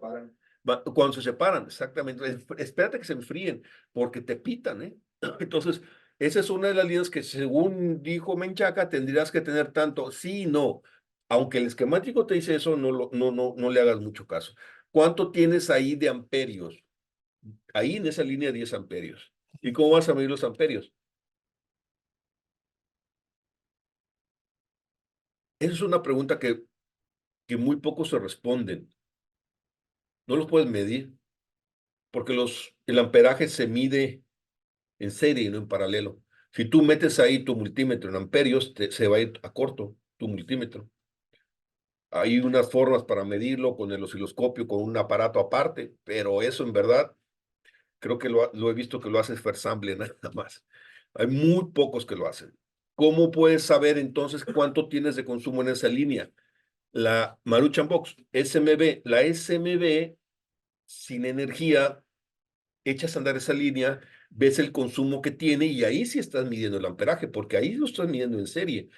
Cuando se separan, exactamente. Espérate que se enfríen, porque te pitan, ¿eh? Entonces, esa es una de las líneas que, según dijo Menchaca, tendrías que tener tanto. Sí y no. Aunque el esquemático te dice eso, no le hagas mucho caso. ¿Cuánto tienes ahí de amperios? Ahí en esa línea 10 amperios. ¿Y cómo vas a medir los amperios? Esa es una pregunta que muy pocos se responden. No los puedes medir, porque el amperaje se mide en serie y no en paralelo. Si tú metes ahí tu multímetro en amperios, se va a ir a corto tu multímetro. Hay unas formas para medirlo con el osciloscopio, con un aparato aparte, pero eso en verdad creo que lo he visto que lo hace Fersamble nada más. Hay muy pocos que lo hacen. ¿Cómo puedes saber entonces cuánto tienes de consumo en esa línea? La Maruchan Box, SMB, la SMB sin energía, echas a andar esa línea, ves el consumo que tiene y ahí sí estás midiendo el amperaje, porque ahí lo estás midiendo en serie.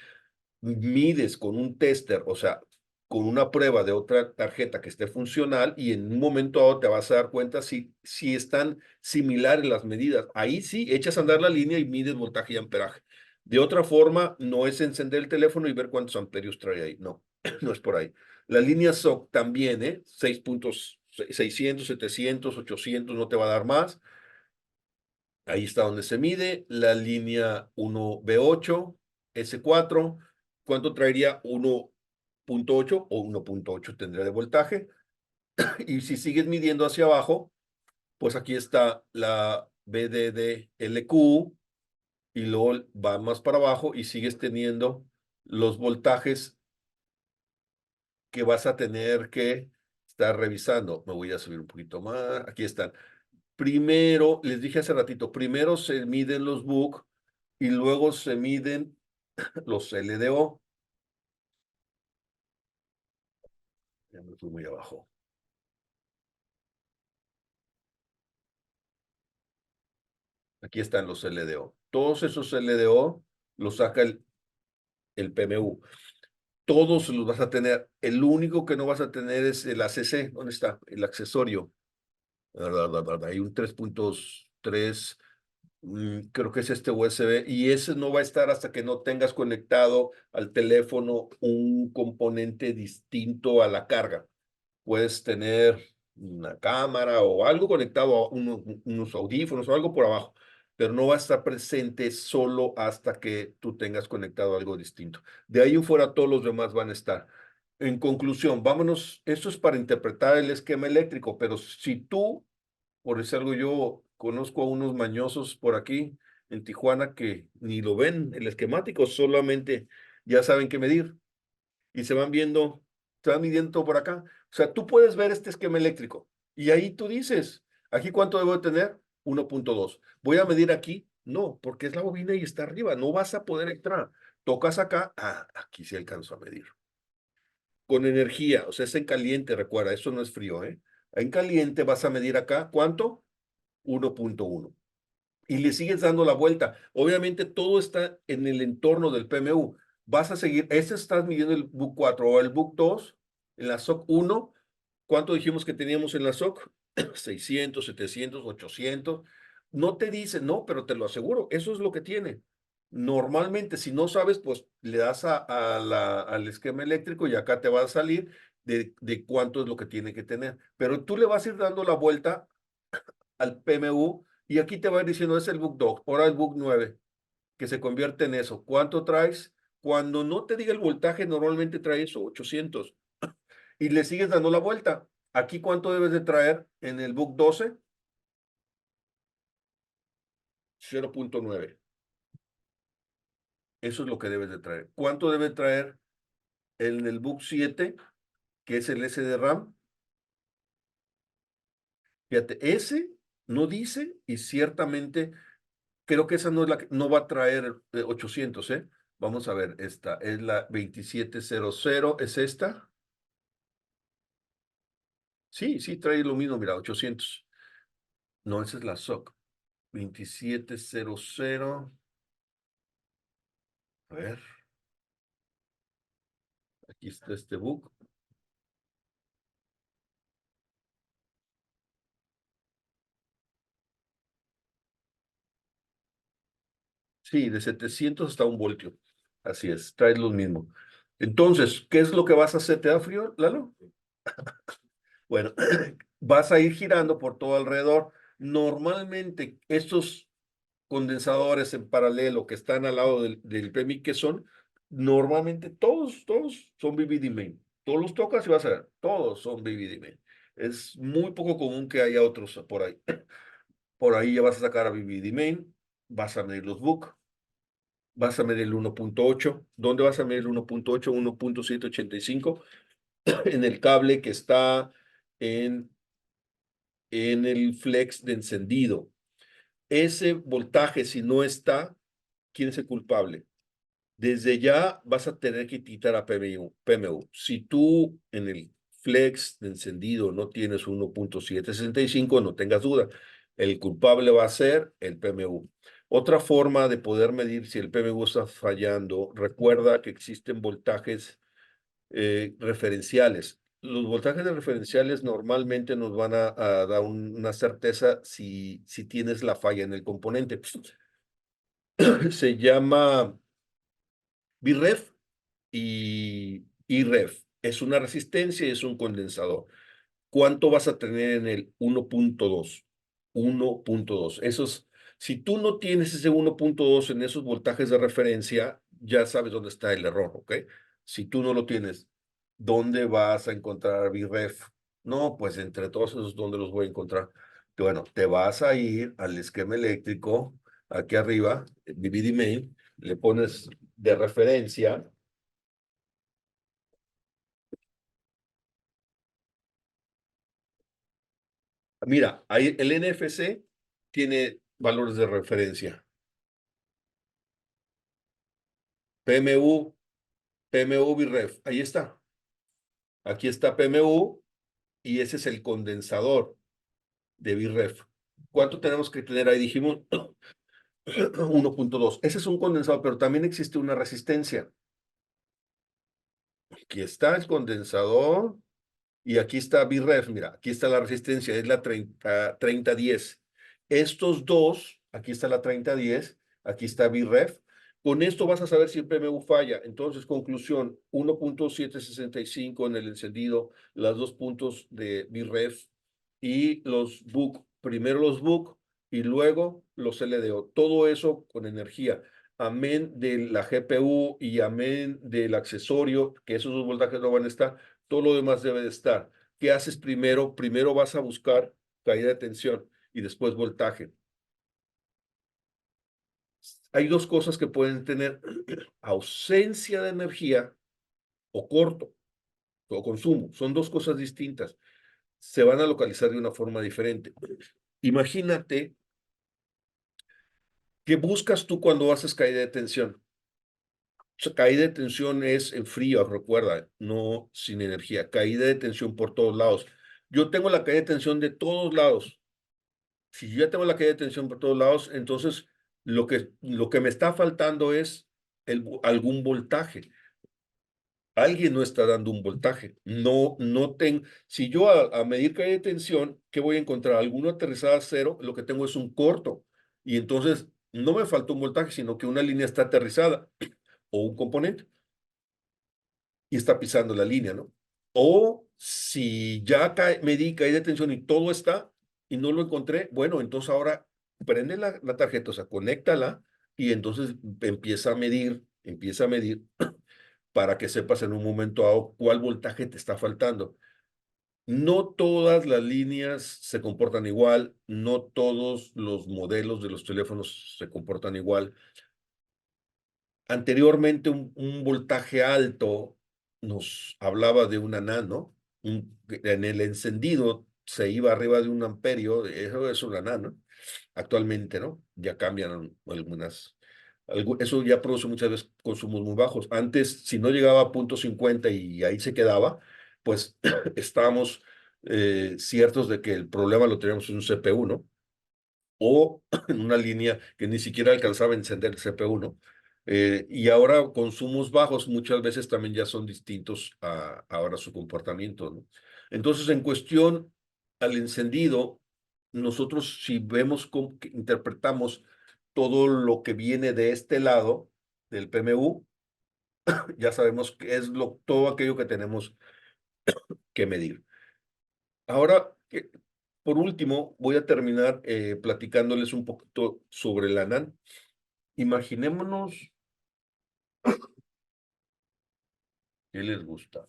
Mides con un tester, o sea, con una prueba de otra tarjeta que esté funcional y en un momento dado te vas a dar cuenta si están similares las medidas. Ahí sí echas a andar la línea y mides voltaje y amperaje. De otra forma, no es encender el teléfono y ver cuántos amperios trae ahí. No, no es por ahí. La línea SOC también, 6 puntos, 600, 700, 800, no te va a dar más. Ahí está donde se mide. La línea 1B8, S4. ¿Cuánto traería 1.8 o 1.8 tendría de voltaje? Y si sigues midiendo hacia abajo, pues aquí está la BDD-LQ y luego va más para abajo y sigues teniendo los voltajes que vas a tener que estar revisando. Me voy a subir un poquito más. Aquí están. Primero, les dije hace ratito, primero se miden los BUC y luego se miden los LDO. Ya me fui muy abajo. Aquí están los LDO. Todos esos LDO los saca el PMU. Todos los vas a tener. El único que no vas a tener es el ACC. ¿Dónde está? El accesorio. Hay un 3.3, creo que es este USB, y ese no va a estar hasta que no tengas conectado al teléfono un componente distinto a la carga. Puedes tener una cámara o algo conectado a unos audífonos o algo por abajo, pero no va a estar presente solo hasta que tú tengas conectado algo distinto. De ahí en fuera todos los demás van a estar. En conclusión, vámonos, esto es para interpretar el esquema eléctrico, pero si tú, por decir algo, yo conozco a unos mañosos por aquí en Tijuana que ni lo ven el esquemático, solamente ya saben qué medir y se van midiendo todo por acá. O sea, tú puedes ver este esquema eléctrico y ahí tú dices, ¿aquí cuánto debo de tener? 1.2. ¿Voy a medir aquí? No, porque es la bobina y está arriba, no vas a poder entrar. Tocas acá, aquí sí alcanzo a medir. Con energía, o sea, es en caliente, recuerda, eso no es frío, ¿eh? En caliente vas a medir acá, ¿cuánto? 1.1. Y le sigues dando la vuelta. Obviamente todo está en el entorno del PMU. Vas a seguir, ese estás midiendo el BUC 4 o el BUC 2, en la SOC 1. ¿Cuánto dijimos que teníamos en la SOC? 600, 700, 800. No te dice, no, pero te lo aseguro, eso es lo que tiene. Normalmente, si no sabes, pues le das al esquema eléctrico y acá te va a salir de cuánto es lo que tiene que tener. Pero tú le vas a ir dando la vuelta al PMU y aquí te va a ir diciendo, es el BUC 2, ahora el BUC 9, que se convierte en eso. ¿Cuánto traes? Cuando no te diga el voltaje, normalmente trae eso, 800. Y le sigues dando la vuelta. Aquí, ¿cuánto debes de traer en el BUC 12? 0.9. Eso es lo que debes de traer. ¿Cuánto debe traer en el BUC 7, que es el SDRAM? Fíjate, ese no dice y ciertamente creo que esa no, es la que, no va a traer 800, ¿eh? Vamos a ver, esta es la 2700, ¿es esta? Sí, sí, trae lo mismo, mira, 800. No, esa es la SOC. 2700. A ver, aquí está este book. Sí, de 700 hasta 1 voltio. Así es, trae lo mismo. Entonces, ¿qué es lo que vas a hacer? ¿Te da frío, Lalo? Bueno, vas a ir girando por todo alrededor. Normalmente, estos condensadores en paralelo que están al lado del PMI, que son, normalmente todos son BBD main. Todos los tocas y vas a ver, todos son BBD main. Es muy poco común que haya otros por ahí. Por ahí ya vas a sacar a BBD main, vas a medir los book, vas a medir el 1.8. ¿Dónde vas a medir el 1.8? 1.785 en el cable que está en el flex de encendido. Ese voltaje, si no está, ¿quién es el culpable? Desde ya vas a tener que quitar a PMU. Si tú en el flex de encendido no tienes 1.765, no tengas duda, el culpable va a ser el PMU. Otra forma de poder medir si el PMU está fallando, recuerda que existen voltajes referenciales. Los voltajes referenciales normalmente nos van a dar una certeza si tienes la falla en el componente. Se llama Vref y Iref. Es una resistencia y es un condensador. ¿Cuánto vas a tener en el 1.2? 1.2. Esos, si tú no tienes ese 1.2 en esos voltajes de referencia, ya sabes dónde está el error, ¿ok? Si tú no lo tienes, ¿dónde vas a encontrar Vref? No, pues entre todos esos, ¿dónde los voy a encontrar? Bueno, te vas a ir al esquema eléctrico, aquí arriba, VVD main, le pones de referencia. Mira, ahí el NFC tiene valores de referencia. PMU Vref, ahí está. Aquí está PMU y ese es el condensador de Vref. ¿Cuánto tenemos que tener ahí? Dijimos 1.2. Ese es un condensador, pero también existe una resistencia. Aquí está el condensador y aquí está Vref. Mira, aquí está la resistencia, es la 3010. Estos dos, aquí está la 3010, aquí está Vref. Con esto vas a saber si el PMU falla. Entonces, conclusión, 1.765 en el encendido, las 2 puntos de Vref y los BUC. Primero los BUC y luego los LDO. Todo eso con energía. Amén de la GPU y amén del accesorio, que esos dos voltajes no van a estar, todo lo demás debe de estar. ¿Qué haces primero? Primero vas a buscar caída de tensión y después voltaje. Hay dos cosas que pueden tener ausencia de energía o corto o consumo. Son dos cosas distintas. Se van a localizar de una forma diferente. Imagínate que buscas tú cuando haces caída de tensión. Caída de tensión es en frío, recuerda, no sin energía. Caída de tensión por todos lados. yo tengo la caída de tensión de todos lados. Si yo ya tengo la caída de tensión por todos lados, entonces lo que me está faltando es algún voltaje. Alguien no está dando un voltaje. Si yo a medir caída de tensión, ¿qué voy a encontrar? Alguna aterrizada a cero, lo que tengo es un corto. Y entonces no me falta un voltaje, sino que una línea está aterrizada o un componente y está pisando la línea, ¿no? O si ya medí caída de tensión y todo está y no lo encontré, bueno, entonces ahora prende la tarjeta, o sea, conéctala y entonces empieza a medir para que sepas en un momento dado cuál voltaje te está faltando. No todas las líneas se comportan igual, no todos los modelos de los teléfonos se comportan igual. Anteriormente, un voltaje alto nos hablaba de una nano. En el encendido se iba arriba de un amperio, eso es una nano. Actualmente, ¿no? Ya cambian algunas. Eso ya produce muchas veces consumos muy bajos. Antes, si no llegaba a 0.50 y ahí se quedaba, pues estábamos ciertos de que el problema lo teníamos en un CPU, ¿no? O en una línea que ni siquiera alcanzaba a encender el CPU, ¿no? Y ahora consumos bajos muchas veces también ya son distintos a ahora su comportamiento, ¿no? Entonces, en cuestión al encendido, nosotros si vemos cómo que interpretamos todo lo que viene de este lado del PMU, ya sabemos que es todo aquello que tenemos que medir. Ahora, por último, voy a terminar platicándoles un poquito sobre la NAN. Imaginémonos, ¿qué les gusta?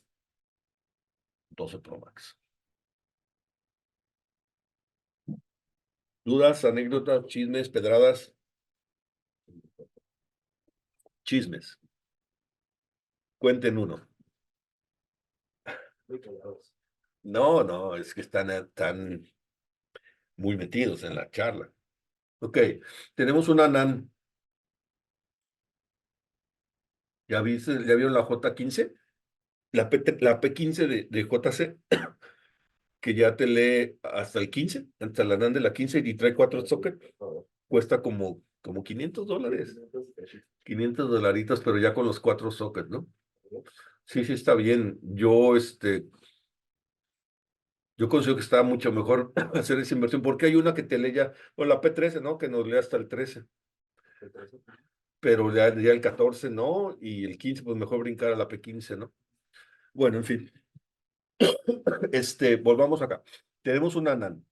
12 Pro Max. ¿Dudas, anécdotas, chismes, pedradas? Chismes. Cuenten uno. Muy callados. No, es que están muy metidos en la charla. Ok, tenemos una NAN. ¿Ya vieron la J15? La P15 de JC, que ya te lee hasta el 15, hasta la NAN de la 15 y trae 4 sockets. Cuesta como $500. 500 dolaritos, pero ya con los 4 sockets, ¿no? Sí, está bien. Yo considero que está mucho mejor hacer esa inversión, porque hay una que te lee ya, o la P13, ¿no? Que nos lee hasta el 13, pero ya el 14, ¿no? Y el 15, pues mejor brincar a la P15, ¿no? Bueno, en fin. Volvamos acá. Tenemos una NAN.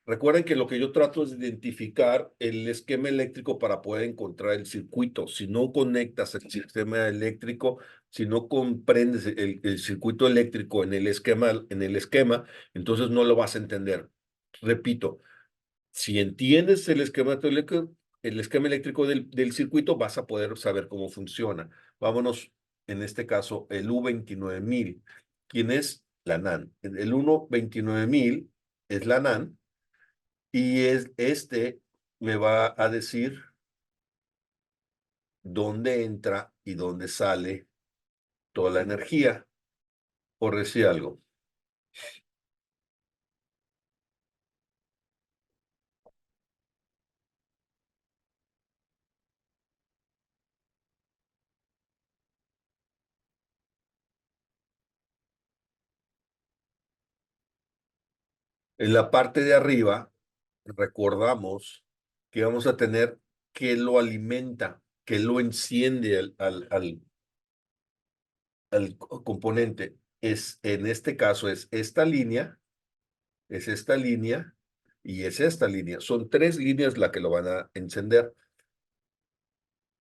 Recuerden que lo que yo trato es identificar el esquema eléctrico para poder encontrar el circuito. Si no conectas el sistema eléctrico, si no comprendes el circuito eléctrico en el esquema, entonces no lo vas a entender. Repito, si entiendes el esquema eléctrico del circuito, vas a poder saber cómo funciona. Vámonos, en este caso, el U29000. ¿Quién es la NAN? El U29000 es la NAN. Y me va a decir dónde entra y dónde sale toda la energía, por decir algo. En la parte de arriba, recordamos que vamos a tener que lo alimenta, que lo enciende al componente. En este caso es esta línea y es esta línea. Son 3 líneas las que lo van a encender.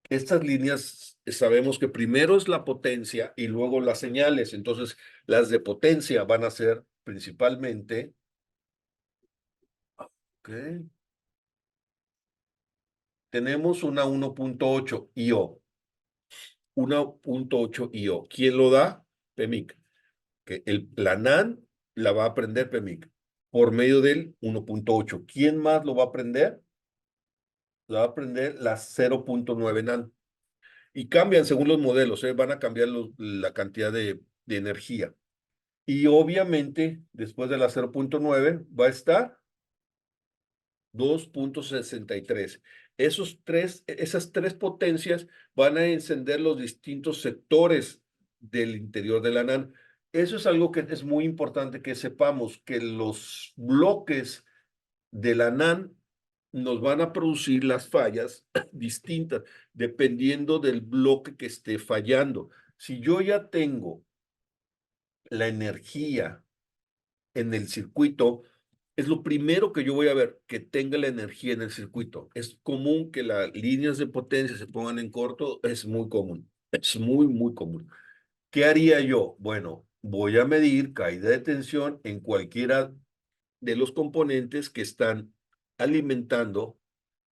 Estas líneas sabemos que primero es la potencia y luego las señales. Entonces, las de potencia van a ser principalmente. Ok. Tenemos una 1.8 IO. 1.8 IO. ¿Quién lo da? PEMIC. Que la NAN la va a aprender PEMIC por medio del 1.8. ¿Quién más lo va a aprender? La va a aprender la 0.9 NAN. Y cambian según los modelos, van a cambiar la cantidad de energía. Y obviamente, después de la 0.9, va a estar 2.63. Esas tres potencias van a encender los distintos sectores del interior de la NAND. Eso es algo que es muy importante que sepamos, que los bloques de la NAND nos van a producir las fallas distintas, dependiendo del bloque que esté fallando. Si yo ya tengo la energía en el circuito, es lo primero que yo voy a ver, que tenga la energía en el circuito. Es común que las líneas de potencia se pongan en corto, es muy común, es muy, muy común. ¿Qué haría yo? Bueno, voy a medir caída de tensión en cualquiera de los componentes que están alimentando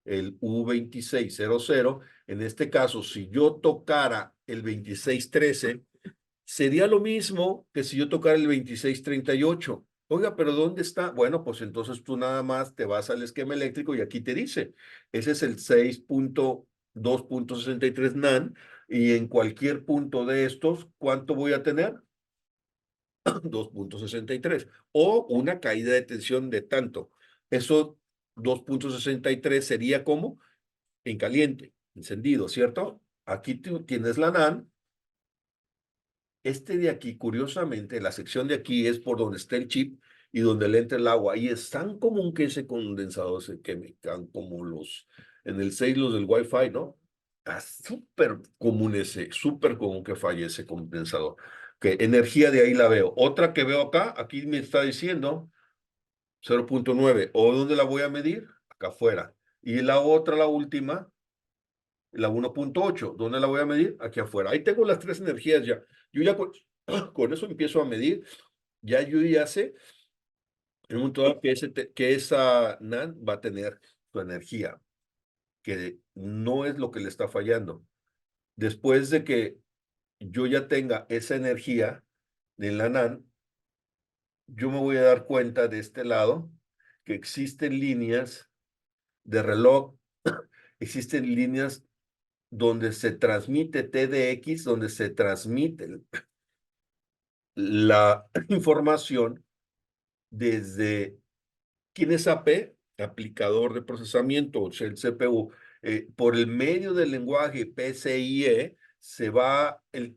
el U2600. En este caso, si yo tocara el 2613, sería lo mismo que si yo tocara el 2638. Oiga, pero ¿dónde está? Bueno, pues entonces tú nada más te vas al esquema eléctrico y aquí te dice, ese es el 6.2.63 NAND y en cualquier punto de estos, ¿cuánto voy a tener? 2.63 o una caída de tensión de tanto. Eso 2.63 sería como en caliente, encendido, ¿cierto? Aquí tú tienes la NAND. Este de aquí, curiosamente, la sección de aquí es por donde está el chip y donde le entra el agua. Y es tan común que ese condensador se queme, como en el 6 los del Wi-Fi, ¿no? Es súper común súper común que falle ese condensador. Que energía de ahí la veo. Otra que veo acá, aquí me está diciendo 0.9. ¿O dónde la voy a medir? Acá afuera. Y la otra, la última, la 1.8, ¿dónde la voy a medir? Aquí afuera. Ahí tengo las tres energías ya. Yo ya con eso empiezo a medir. Ya yo ya sé en un momento que esa NAND va a tener su energía, que no es lo que le está fallando. Después de que yo ya tenga esa energía en la NAND, yo me voy a dar cuenta de este lado que existen líneas de reloj, existen líneas donde se transmite TDX, donde se transmite la información desde quién es AP, aplicador de procesamiento, o sea, el CPU, por el medio del lenguaje PCIe, se va el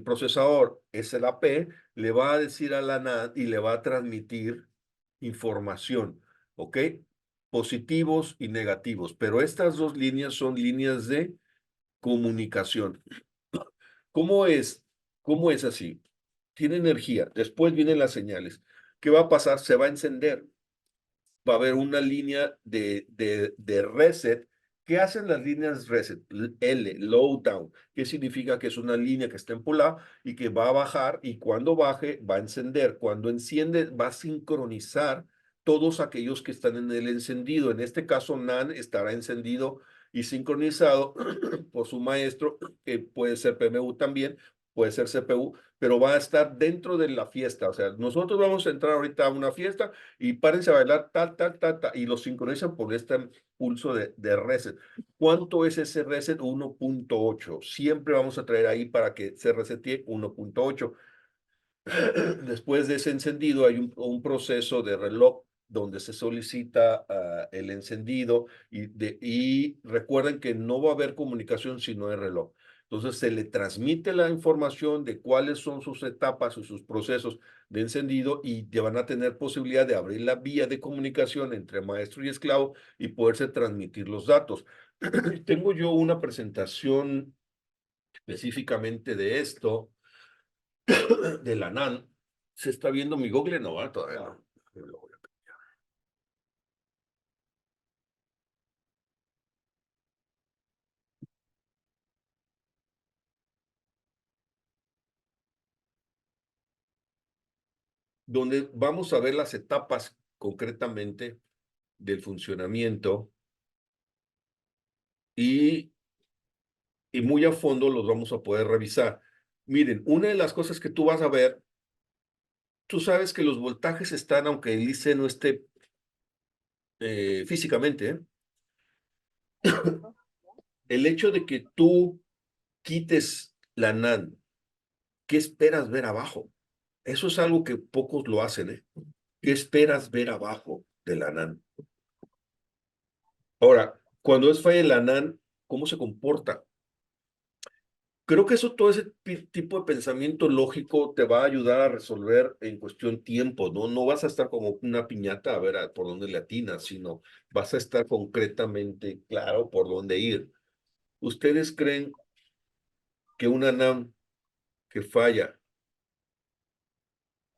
procesador, es el AP, le va a decir a la NAND y le va a transmitir información, ¿ok? Positivos y negativos, pero estas dos líneas son líneas de comunicación. ¿Cómo es? ¿Cómo es así? Tiene energía, después vienen las señales. ¿Qué va a pasar? Se va a encender. Va a haber una línea de reset. ¿Qué hacen las líneas reset? L, low down. ¿Qué significa? Que es una línea que está en polar y que va a bajar y cuando baje va a encender. Cuando enciende va a sincronizar todos aquellos que están en el encendido. En este caso, NAND estará encendido y sincronizado por su maestro, que puede ser PMU también, puede ser CPU, pero va a estar dentro de la fiesta. O sea, nosotros vamos a entrar ahorita a una fiesta y párense a bailar tal, tal, tal, tal, y lo sincronizan por este pulso de reset. ¿Cuánto es ese reset? 1.8. Siempre vamos a traer ahí para que se resete 1.8. Después de ese encendido hay un proceso de reloj donde se solicita el encendido y recuerden que no va a haber comunicación si no hay reloj. Entonces se le transmite la información de cuáles son sus etapas o sus procesos de encendido y te van a tener posibilidad de abrir la vía de comunicación entre maestro y esclavo y poderse transmitir los datos. Tengo yo una presentación específicamente de esto de la NAN. Se está viendo mi Google, no, todavía no. Donde vamos a ver las etapas concretamente del funcionamiento y, y muy a fondo los vamos a poder revisar. Miren, una de las cosas que tú vas a ver, tú sabes que los voltajes están, aunque el IC no esté físicamente, el hecho de que tú quites la NAND, ¿qué esperas ver abajo? Eso es algo que pocos lo hacen, ¿eh? ¿Qué esperas ver abajo de la NAN? Ahora, cuando es falla de la NAN, ¿cómo se comporta? Creo que eso, todo ese tipo de pensamiento lógico te va a ayudar a resolver en cuestión tiempo, ¿no? No vas a estar como una piñata a ver por dónde le atinas, sino vas a estar concretamente claro por dónde ir. ¿Ustedes creen que una NAM que falla,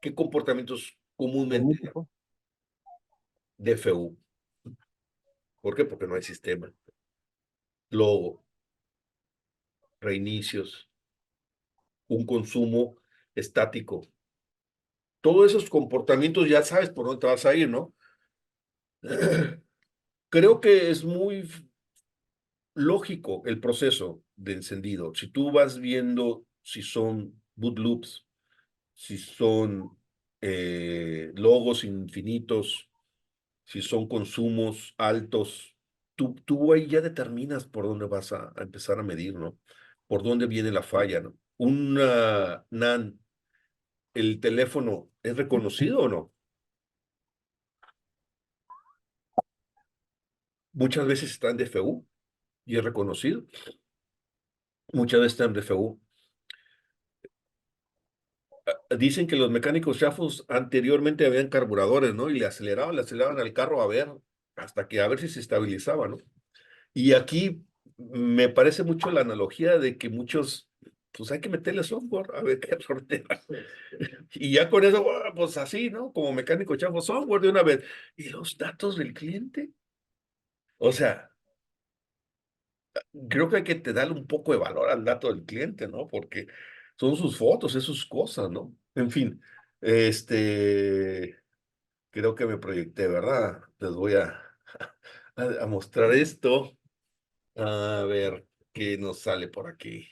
qué comportamientos comúnmente de FU? ¿Por qué? Porque no hay sistema. Logo, reinicios, un consumo estático. Todos esos comportamientos ya sabes por dónde te vas a ir, ¿no? Creo que es muy lógico el proceso de encendido. Si tú vas viendo si son boot loops, si son logos infinitos, si son consumos altos, tú ahí ya determinas por dónde vas a empezar a medir, ¿no? Por dónde viene la falla, ¿no? Una NAN, ¿el teléfono es reconocido o no? Muchas veces está en DFU y es reconocido. Muchas veces está en DFU. Dicen que los mecánicos chafos anteriormente habían carburadores, ¿no? Y le aceleraban al carro a ver, hasta que a ver si se estabilizaba, ¿no? Y aquí me parece mucho la analogía de que muchos, pues hay que meterle software a ver qué error te da. Y ya con eso, pues así, ¿no? Como mecánico chafo, software de una vez. ¿Y los datos del cliente? O sea, creo que hay que te darle un poco de valor al dato del cliente, ¿no? Porque son sus fotos, es sus cosas, ¿no? En fin, este, creo que me proyecté, ¿verdad? Les voy a mostrar esto. A ver qué nos sale por aquí.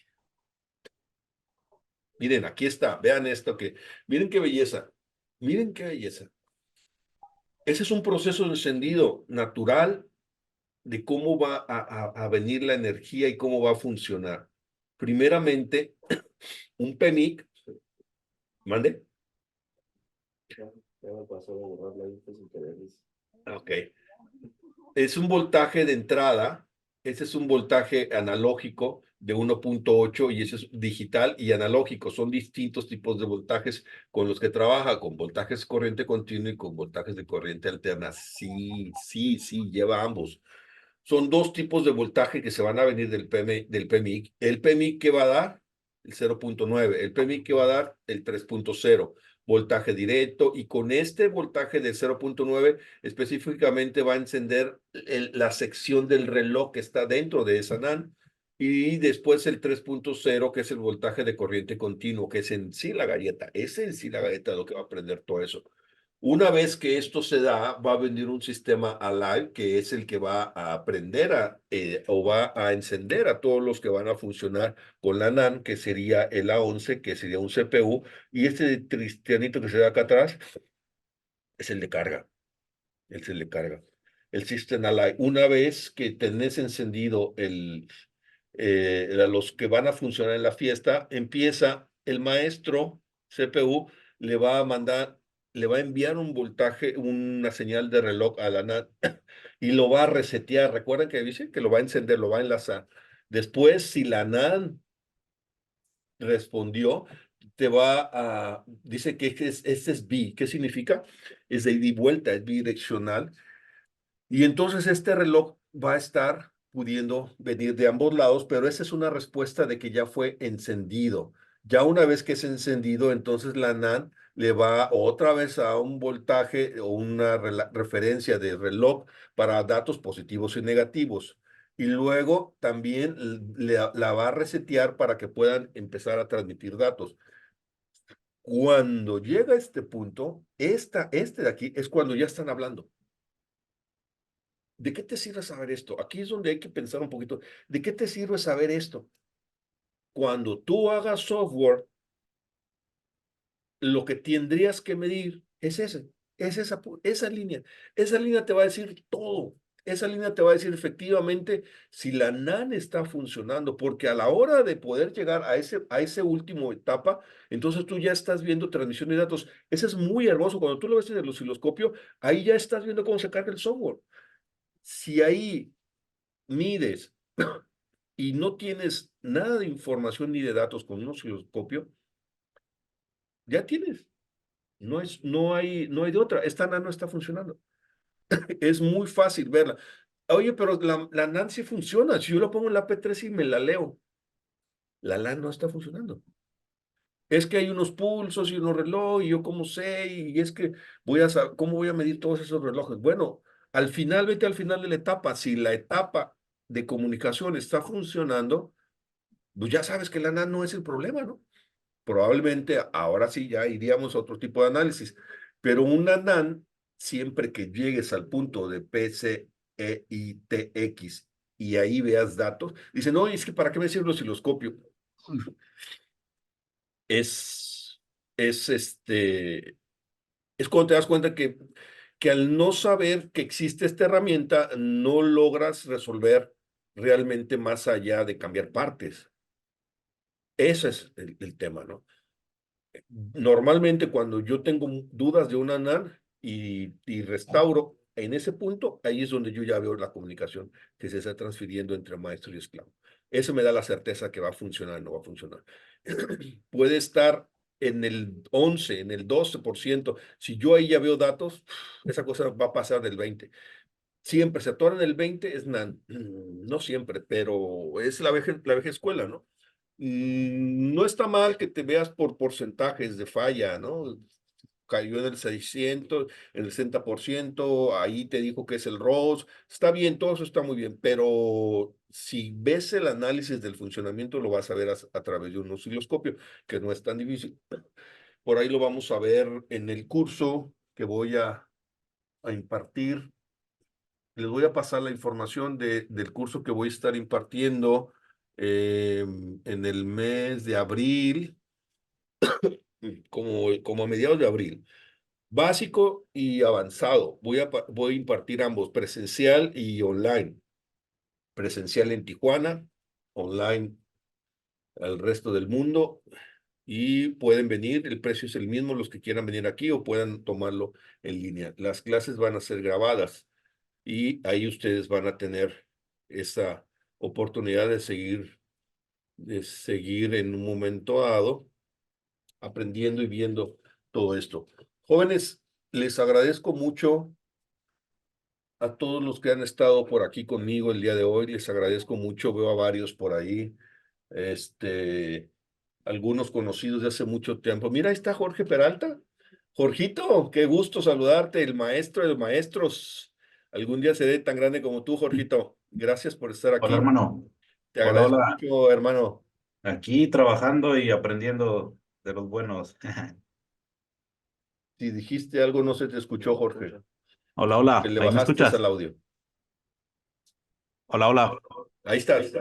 Miren, aquí está, vean esto miren qué belleza, miren qué belleza. Ese es un proceso de encendido natural de cómo va a venir la energía y cómo va a funcionar. Primeramente, un PEMIC, ¿mande? Ya me pasó a borrar la info sin querer. Ok. Es un voltaje de entrada, ese es un voltaje analógico de 1.8 y ese es digital y analógico. Son distintos tipos de voltajes con los que trabaja, con voltajes corriente continua y con voltajes de corriente alterna. Sí, sí, sí, lleva ambos. Son dos tipos de voltaje que se van a venir del PMIC. El PMIC que va a dar el 0.9, el PMIC que va a dar el 3.0, voltaje directo, y con este voltaje de 0.9 específicamente va a encender la sección del reloj que está dentro de esa NAN, y después el 3.0, que es el voltaje de corriente continuo, que es en sí la galleta, es en sí la galleta lo que va a prender todo eso. Una vez que esto se da, va a venir un sistema Alive, que es el que va a aprender o va a encender a todos los que van a funcionar con la NAN, que sería el A11, que sería un CPU, y este cristianito que se ve acá atrás es el de carga. Es el de carga. El System Alive. Una vez que tenés encendido los que van a funcionar en la fiesta, empieza el maestro CPU, le va a mandar, le va a enviar un voltaje, una señal de reloj a la NAN y lo va a resetear. Recuerden que dice que lo va a encender, lo va a enlazar. Después, si la NAN respondió, dice que este es bi. ¿Qué significa? Es de ida y vuelta, es bidireccional. Y entonces este reloj va a estar pudiendo venir de ambos lados, pero esa es una respuesta de que ya fue encendido. Ya una vez que es encendido, entonces la NAN le va otra vez a un voltaje o una referencia de reloj para datos positivos y negativos. Y luego también la va a resetear para que puedan empezar a transmitir datos. Cuando llega a este punto, este de aquí es cuando ya están hablando. ¿De qué te sirve saber esto? Aquí es donde hay que pensar un poquito. ¿De qué te sirve saber esto? Cuando tú hagas software, lo que tendrías que medir es esa línea. Esa línea te va a decir todo. esa línea te va a decir efectivamente si la NAN está funcionando, porque a la hora de poder llegar a ese último etapa, entonces tú ya estás viendo transmisión de datos. Eso es muy hermoso. Cuando tú lo ves en el osciloscopio, ahí ya estás viendo cómo se carga el software. Si ahí mides y no tienes nada de información ni de datos con un osciloscopio, ya tienes. No hay de otra. Esta NAN no está funcionando. Es muy fácil verla. Oye, pero la NAN sí funciona. Si yo la pongo en la P3 y me la leo, la LAN no está funcionando. Es que hay unos pulsos y unos relojes, y yo cómo sé, y es que ¿cómo voy a medir todos esos relojes? Bueno, al final, vete al final de la etapa. Si la etapa de comunicación está funcionando, pues ya sabes que la NAN no es el problema, ¿no? Probablemente ahora sí ya iríamos a otro tipo de análisis, pero una NAN, siempre que llegues al punto de PCEITX y ahí veas datos, dice, no, es que ¿para qué me sirve el osciloscopio? Es, es cuando te das cuenta que al no saber que existe esta herramienta, no logras resolver realmente más allá de cambiar partes. Ese es el tema, ¿no? Normalmente cuando yo tengo dudas de una NAN y restauro, en ese punto, ahí es donde yo ya veo la comunicación que se está transfiriendo entre maestro y esclavo. Eso me da la certeza que va a funcionar, no va a funcionar. Puede estar en el 11, en el 12%. Si yo ahí ya veo datos, esa cosa va a pasar del 20. Siempre se atora en el 20, es NAN. No siempre, pero es la vieja escuela, ¿no? No está mal que te veas por porcentajes de falla, ¿no? Cayó en el 600, en el 60%, ahí te dijo que es el ROS, está bien, todo eso está muy bien, pero si ves el análisis del funcionamiento, lo vas a ver a través de un osciloscopio, que no es tan difícil. Por ahí lo vamos a ver en el curso que voy a impartir. Les voy a pasar la información del curso que voy a estar impartiendo en el mes de abril, como a mediados de abril. Básico y avanzado. Voy a impartir ambos, presencial y online. Presencial en Tijuana, online al resto del mundo. Y pueden venir, el precio es el mismo, los que quieran venir aquí o puedan tomarlo en línea. Las clases van a ser grabadas y ahí ustedes van a tener esa oportunidad de seguir en un momento dado aprendiendo y viendo todo esto. Jóvenes, les agradezco mucho a todos los que han estado por aquí conmigo el día de hoy. Les agradezco mucho, veo a varios por ahí, algunos conocidos de hace mucho tiempo. Mira, ahí está Jorge Peralta. Jorgito, qué gusto saludarte, el maestro de maestros. Algún día seré tan grande como tú, Jorgito. Gracias por estar Hola, aquí. hermano. Te Hola, agradezco hola. mucho, hermano. Aquí trabajando y aprendiendo de los buenos. Si dijiste algo, no se te escuchó, Jorge. Hola, Que hola. le ¿Ahí me bajaste escuchas? al audio. Hola, hola. Ahí estás.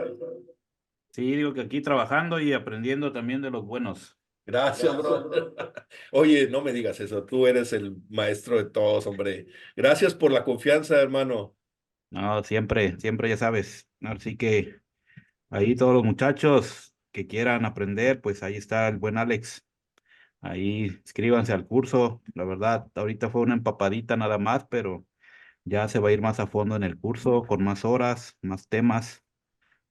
Sí, digo que aquí trabajando y aprendiendo también de los buenos. Gracias, bro. Oye, no me digas eso. Tú eres el maestro de todos, hombre. Gracias por la confianza, hermano. No, siempre, siempre ya sabes. Así que ahí todos los muchachos que quieran aprender, pues ahí está el buen Alex. Ahí inscríbanse al curso. La verdad, ahorita fue una empapadita nada más, pero ya se va a ir más a fondo en el curso, con más horas, más temas.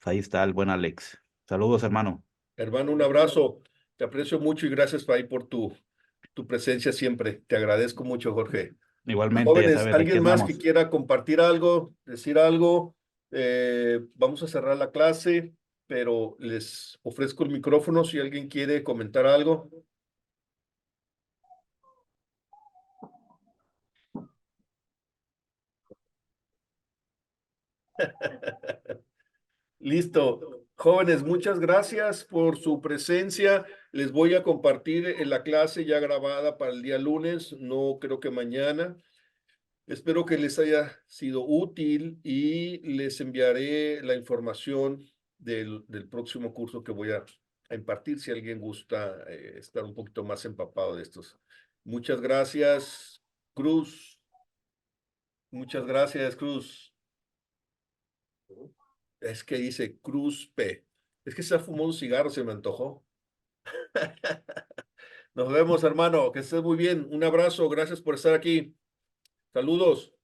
Ahí está el buen Alex. Saludos, hermano. Hermano, un abrazo. Te aprecio mucho y gracias ahí por tu presencia siempre. Te agradezco mucho, Jorge. Igualmente, ya Jóvenes, sabes, aquí ¿alguien más que andamos. quiera compartir algo, decir algo? Vamos a cerrar la clase, pero les ofrezco el micrófono si alguien quiere comentar algo. Listo. Jóvenes, muchas gracias por su presencia. Les voy a compartir la clase ya grabada para el día lunes, no creo que mañana. Espero que les haya sido útil y les enviaré la información del próximo curso que voy a impartir si alguien gusta estar un poquito más empapado de estos. Muchas gracias, Cruz. Muchas gracias, Cruz. Es que dice Cruz P. Es que se fumó un cigarro, se me antojó. Nos vemos, hermano. Que estés muy bien. Un abrazo. Gracias por estar aquí. Saludos.